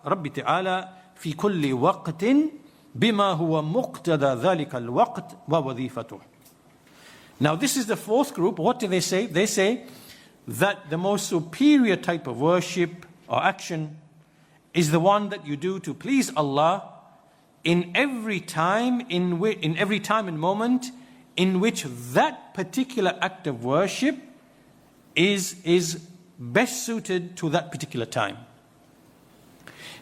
رب تعالى في كل وقت بما هو مقتضى ذلك الوقت ووظيفته. Now this is the fourth group. What do they say? They say that the most superior type of worship or action is the one that you do to please Allah in every time and moment in which that particular act of worship is best suited to that particular time.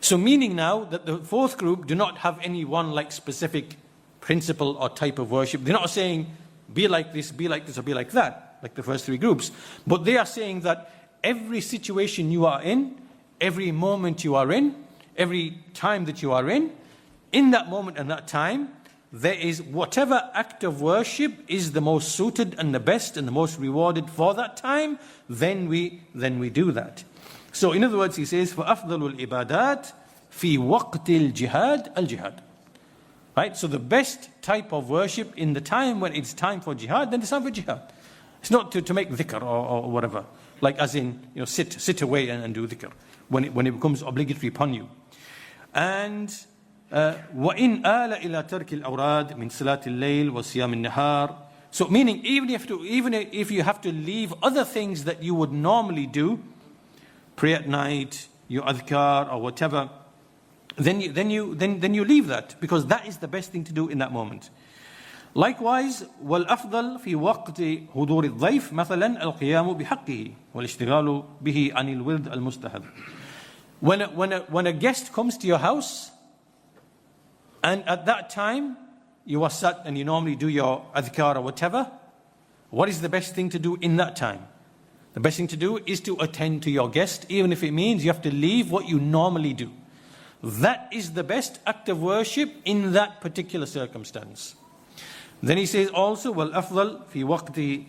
So meaning now that the fourth group do not have any one specific principle or type of worship. They're not saying be like this, or be like that, like the first three groups. But they are saying that every situation you are in, every moment you are in, every time that you are in that moment and that time, there is whatever act of worship is the most suited and the best and the most rewarded for that time, then we do that. So in other words, he says, فَأَفْضَلُ الْإِبَادَاتِ فِي وَقْتِ الْجِهَادِ الْجِهَادِ. Right? So the best type of worship in the time when it's time for jihad, then it's time for jihad. It's not to make dhikr or whatever. Like as in, sit away and do dhikr when it becomes obligatory upon you. And وَإِنْ آلَ إِلَى تَرْكِ الْأَوْرَادِ مِنْ صِلَاةِ اللَّيْلِ وَصِيَامِ النَّهَارِ. So meaning even if you have to leave other things that you would normally do, pray at night, your adhkar or whatever, then you leave that, because that is the best thing to do in that moment. Likewise, والأفضل في وقت حضور الضيف مثلا القيام بحقه والاشتغال به عن الورد المستحب. When a guest comes to your house, and at that time you are sat and you normally do your adhkar or whatever, what is the best thing to do in that time? The best thing to do is to attend to your guest, even if it means you have to leave what you normally do. That is the best act of worship in that particular circumstance. Then he says also, وَالْأَفْضَلْ فِي وَقْتِ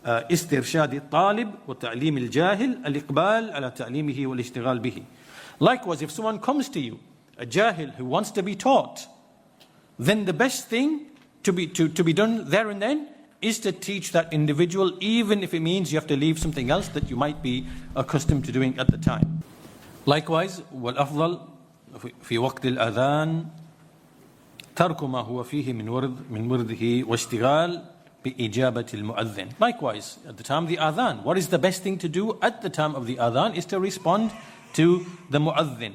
استرشاد الطالب وتعليم الجاهل الإقبال على تعليمه والاشتغال به. Likewise, if someone comes to you, a jahil who wants to be taught, then the best thing to be done there and then is to teach that individual, even if it means you have to leave something else that you might be accustomed to doing at the time. Likewise, والأفضل في وقت الأذان ترك ما هو فيه من ورده واشتغال بإجابة المؤذن. Likewise, at the time of the adhan, what is the best thing to do at the time of the adhan is to respond to the mu'adhin.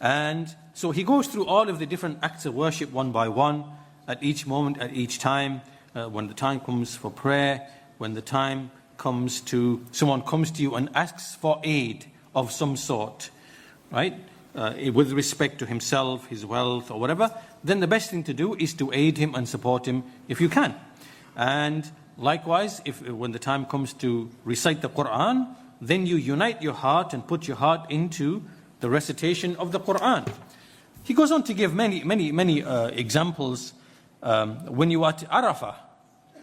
And so he goes through all of the different acts of worship one by one, at each moment, at each time, when the time comes for prayer, when the time comes to, someone comes to you and asks for aid of some sort, right? With respect to himself, his wealth or whatever, then the best thing to do is to aid him and support him if you can. And likewise, when the time comes to recite the Quran, then you unite your heart and put your heart into the recitation of the Quran. He goes on to give many examples. When you are at Arafah,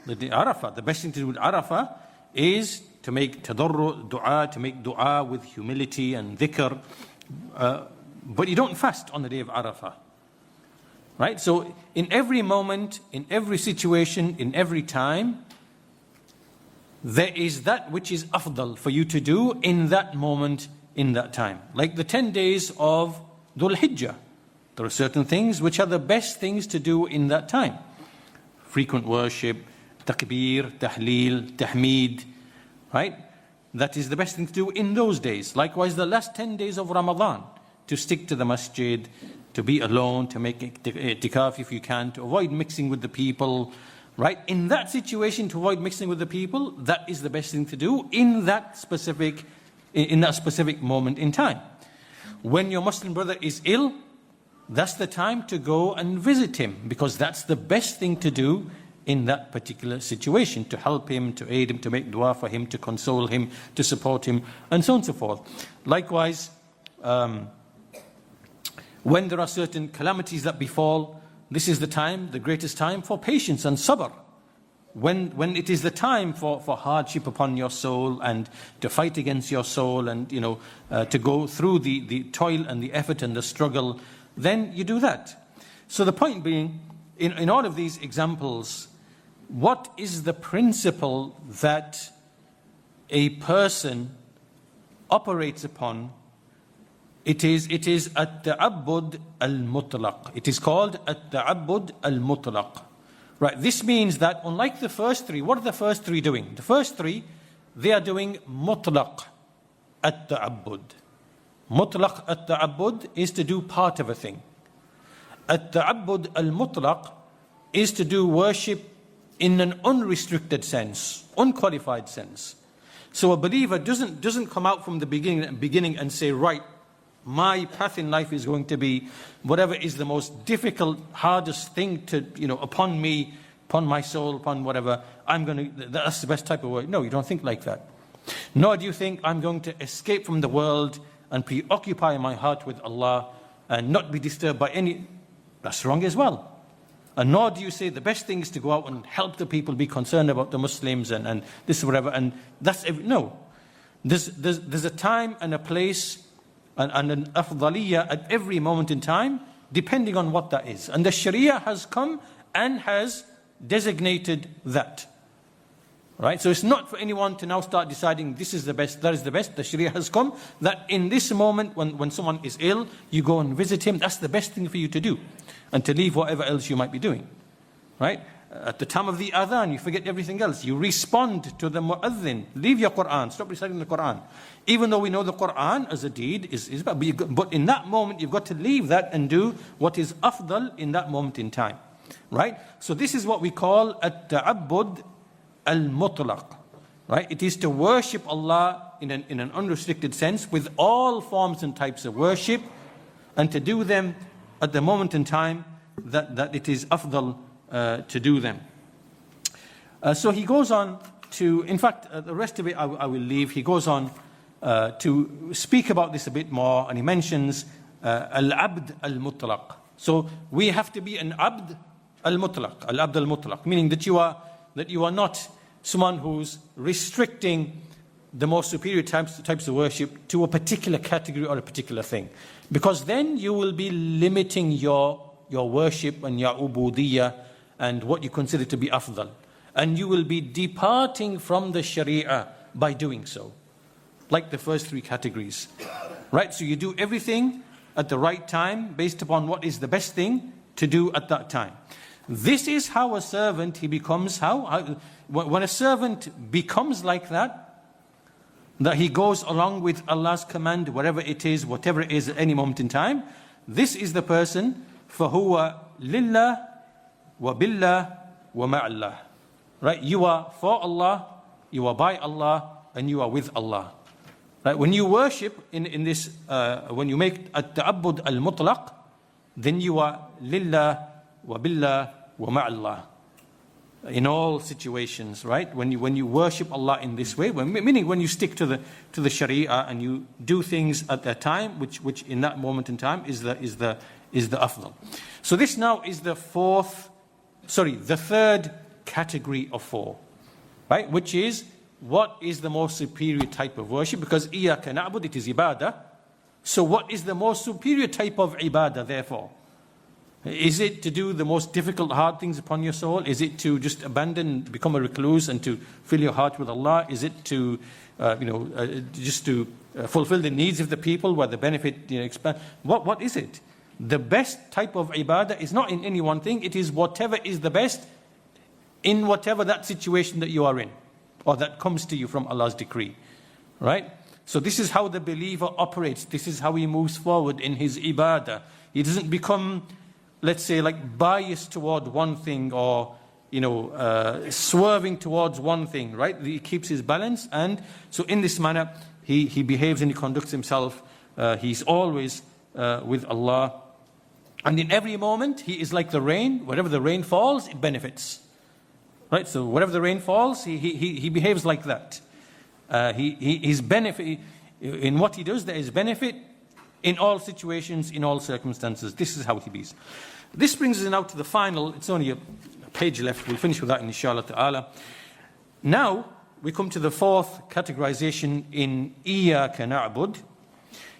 the best thing to do with Arafah is to make tadarru, dua, to make dua with humility and dhikr. But you don't fast on the day of Arafah. Right? So in every moment, in every situation, in every time, there is that which is afdal for you to do in that moment, in that time. Like the 10 days of Dhul Hijjah. There are certain things which are the best things to do in that time. Frequent worship, takbir, tahleel, tahmeed, right? That is the best thing to do in those days. Likewise, the last 10 days of Ramadan, to stick to the masjid, to be alone, to make i'tikaf if you can, to avoid mixing with the people, right? In that situation, to avoid mixing with the people, that is the best thing to do in that specific moment in time. When your Muslim brother is ill, that's the time to go and visit him, because that's the best thing to do in that particular situation, to help him, to aid him, to make dua for him, to console him, to support him, and so on and so forth. Likewise, when there are certain calamities that befall, this is the time, the greatest time for patience and sabr. When it is the time for hardship upon your soul and to fight against your soul and to go through the toil and the effort and the struggle, then you do that. So the point being, in all of these examples, what is the principle that a person operates upon? It is at-ta'abbud al-mutlaq. It is called at-ta'abbud al-mutlaq. Right, this means that unlike the first three, what are the first three doing? The first three, they are doing mutlaq at-ta'abbud. Mutlaq at-ta'abbud is to do part of a thing. At-ta'abbud al-mutlaq is to do worship in an unrestricted sense, unqualified sense. So a believer doesn't come out from the beginning and say, right, my path in life is going to be whatever is the most difficult, hardest thing to, upon me, upon my soul, upon whatever, that's the best type of work. No, you don't think like that. Nor do you think I'm going to escape from the world and preoccupy my heart with Allah and not be disturbed by any. That's wrong as well. And nor do you say the best thing is to go out and help the people, be concerned about the Muslims and this whatever. And that's no. There's a time and a place and an afdaliyah at every moment in time, depending on what that is. And the Sharia has come and has designated that. Right? So it's not for anyone to now start deciding this is the best, that is the best. The Sharia has come that in this moment when someone is ill, you go and visit him. That's the best thing for you to do. And to leave whatever else you might be doing. Right? At the time of the adhan, you forget everything else. You respond to the mu'adhin. Leave your Quran. Stop reciting the Quran. Even though we know the Quran as a deed is but in that moment, you've got to leave that and do what is afdal in that moment in time. right? So this is what we call at-ta'abbud al-mutlaq, right? It is to worship Allah in an unrestricted sense with all forms and types of worship, and to do them at the moment in time that it is afdal to do them. So he goes on to, in fact, the rest of it I will leave. He goes on to speak about this a bit more, and he mentions al-abd al-mutlaq. So we have to be an abd al-mutlaq, al-abd al-mutlaq, meaning that you are not someone who's restricting the most superior types of worship to a particular category or a particular thing. Because then you will be limiting your worship and your ubudiyyah and what you consider to be afdal. And you will be departing from the sharia by doing so. Like the first three categories. Right? So you do everything at the right time based upon what is the best thing to do at that time. This is how a servant, he becomes, when a servant becomes like that he goes along with Allah's command, whatever it is, whatever it is at any moment in time, this is the person, فَهُوَ لِلَّهِ وَبِاللَّهِ وَمَعَ. Right? You are for Allah, you are by Allah, and you are with Allah. Right? When you worship in this, when you make at-ta'abbud al-mutlaq, then you are lillah wa billah wa ma'allah. In all situations, right? When you worship Allah in this way, meaning when you stick to the Sharia and you do things at that time, which in that moment in time is the afdal. So this now is the third category of four, right? Which is, what is the most superior type of worship? Because Iyaka na'bud, it is ibadah. So what is the most superior type of ibadah, therefore? Is it to do the most difficult, hard things upon your soul? Is it to just abandon, become a recluse and to fill your heart with Allah? Is it to, just to fulfill the needs of the people where the benefit expand? What is it? The best type of ibadah is not in any one thing. It is whatever is the best in whatever that situation that you are in, or that comes to you from Allah's decree, right? So this is how the believer operates. This is how he moves forward in his ibadah. He doesn't become, let's say, like biased toward one thing, or swerving towards one thing, right? He keeps his balance, and so in this manner he behaves and he conducts himself. He's always with Allah, and in every moment he is like the rain. Wherever the rain falls, it benefits, right? So wherever the rain falls, he behaves like that. His benefit in what he does, there is benefit in all situations, in all circumstances. This is how he is. This brings us now to the final. It's only a page left. We'll finish with that, inshallah ta'ala. Now we come to the fourth categorization in Iyaka na'bud.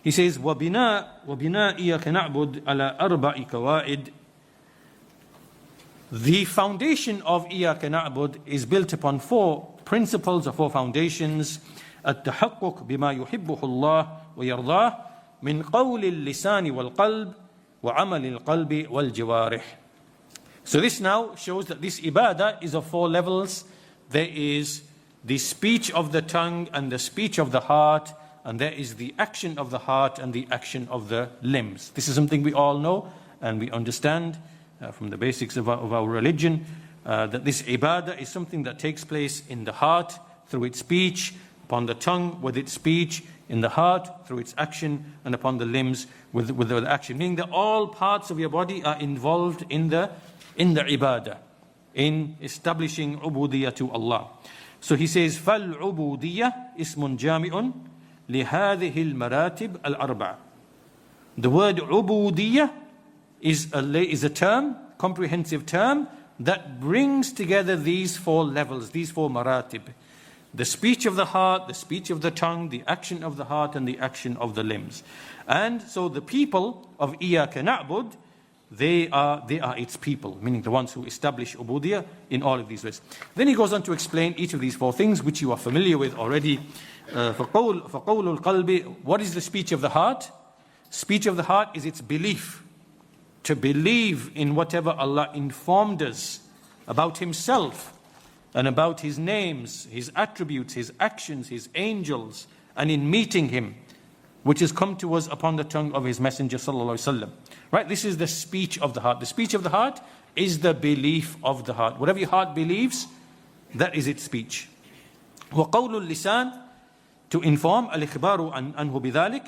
He says, وَبِنَاء إِيَّاكَ نَعْبُدْ عَلَى أَرْبَعِ قَوَائِدٍ. The foundation of Iyaka na'bud is built upon four principles or four foundations. التحقق بما يحبه الله ويرضاه من قول اللسان والقلب وعمل القلب والجوارح. So this now shows that this ibadah is of four levels. There is the speech of the tongue and the speech of the heart, and there is the action of the heart and the action of the limbs. This is something we all know and we understand from the basics of our religion, that this ibadah is something that takes place in the heart through its speech, upon the tongue with its speech, in the heart through its action, and upon the limbs with the action. Meaning that all parts of your body are involved in the ibadah, in establishing ubudiyyah to Allah. So he says, فَالْعُبُودِيَّةِ اسْمٌ جَامِعٌ لِهَذِهِ الْمَرَاتِبِ الْأَرْبَعِ. The word ubudiyyah is a term, comprehensive term, that brings together these four levels, these four maratib. The speech of the heart, the speech of the tongue, the action of the heart, and the action of the limbs. And so the people of Iyaka na'bud, they are its people, meaning the ones who establish ubudiyyah in all of these ways. Then he goes on to explain each of these four things, which you are familiar with already. فَقَوْلُ الْقَلْبِ. What is the speech of the heart? Speech of the heart is its belief. To believe in whatever Allah informed us about Himself and about His names, His attributes, His actions, His angels, and in meeting Him. which has come to us upon the tongue of his messenger sallallahu alaihi wasallam. Right? This is the speech of the heart. The speech of the heart is the belief of the heart. Whatever your heart believes, that is its speech. وَقَوْلُ اللِّسَانِ, to inform, al-ikhbaru anhu bidhalik,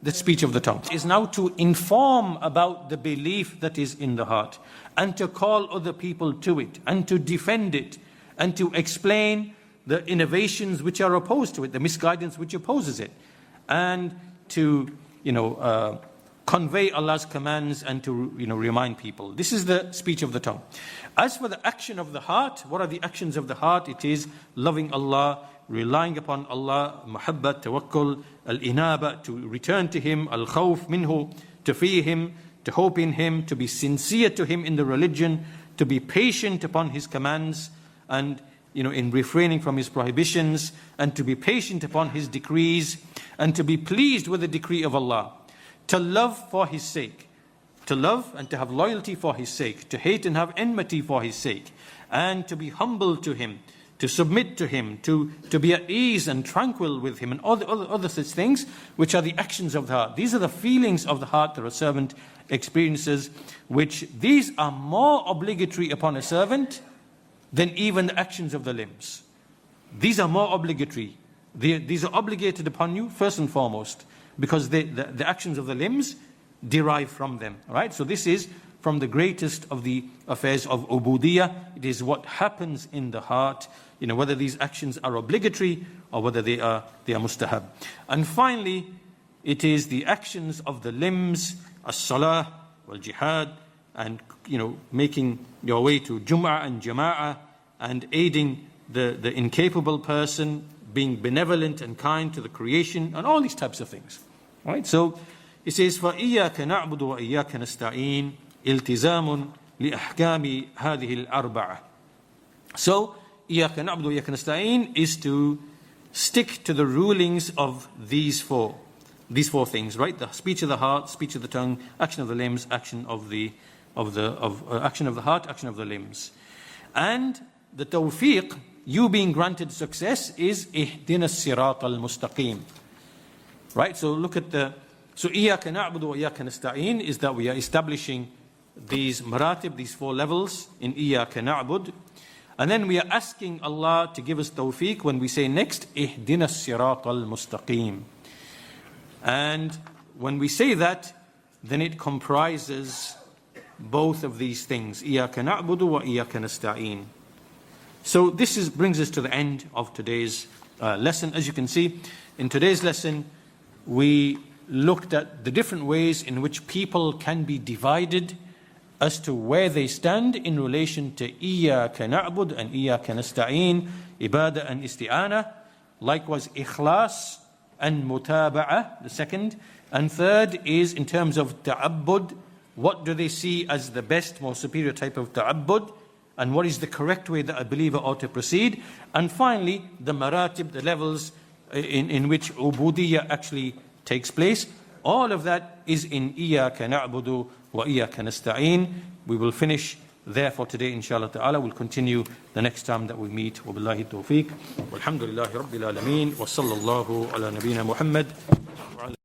the speech of the tongue is now to inform about the belief that is in the heart, and to call other people to it, and to defend it, and to explain the innovations which are opposed to it, the misguidance which opposes it, and to convey Allah's commands and to remind people. This is the speech of the tongue. As for the action of the heart, what are the actions of the heart? It is loving Allah, relying upon Allah, muhabbat, tawakkul, al-inaba, to return to Him, al-khawf minhu, to fear Him, to hope in Him, to be sincere to Him in the religion, to be patient upon His commands, and in refraining from His prohibitions, and to be patient upon His decrees, and to be pleased with the decree of Allah, to love for His sake, to love and to have loyalty for His sake, to hate and have enmity for His sake, and to be humble to Him, to submit to Him, to be at ease and tranquil with Him, and other such things, which are the actions of the heart. These are the feelings of the heart that a servant experiences, which these are more obligatory upon a servant than even the actions of the limbs. These are more obligatory. These are obligated upon you first and foremost, because the actions of the limbs derive from them. Right? So this is from the greatest of the affairs of ubudiyah. It is what happens in the heart, whether these actions are obligatory or whether they are mustahab. And finally, it is the actions of the limbs, as-salah, wal-jihad, and making your way to Jum'ah and Jama'ah, and aiding the incapable person, being benevolent and kind to the creation, and all these types of things. Right? So it says, فَإِيَّاكَ نَعْبُدُ وَإِيَّاكَ نَسْتَعِينُ إِلْتِزَامٌ لِأَحْكَامِ هَذِهِ الْأَرْبَعَةِ. So إِيَّاكَ نَعْبُدُ وَإِيَّاكَ نَسْتَعِينُ is to stick to the rulings of these four things, right? The speech of the heart, speech of the tongue, action of the limbs, action of the action of the heart, action of the limbs. And the tawfiq, you being granted success, is ihdina as-sirat al-mustaqim. Right? So look at so إِيَّاكَ نَعْبُدُ وَإِيَّاكَ نَسْتَعِينُ is that we are establishing these maratib, these four levels in إِيَّاكَ نَعْبُدُ. And then we are asking Allah to give us tawfiq when we say next, ihdina as-sirat al-mustaqim. And when we say that, then it comprises both of these things, إِيَّاكَ نَعْبُدُ وَإِيَّاكَ نَسْتَعِينُ. So this brings us to the end of today's lesson. As you can see, in today's lesson, we looked at the different ways in which people can be divided as to where they stand in relation to إِيَّاكَ نَعْبُدُ and إِيَّاكَ نَسْتَعِينُ, ibadah and isti'anah. Likewise, ikhlas and mutaba'ah, the second. And third is in terms of ta'abbud. What do they see as the best, more superior type of ta'abbud? And what is the correct way that a believer ought to proceed? And finally, the maratib, the levels in which ubudiyya actually takes place. All of that is in إِيَّاكَ نَعْبُدُ وَإِيَّاكَ نَسْتَعِينُ. We will finish there for today, inshallah ta'ala. We'll continue the next time that we meet. وَبِاللَّهِ التَّوْفِيقِ وَالْحَمْدُ لِلَّهِ رَبِّ الْعَالَمِينَ وَصَلَّى اللَّهُ عَلَى نَبِينَا مُحَمَّدٍ.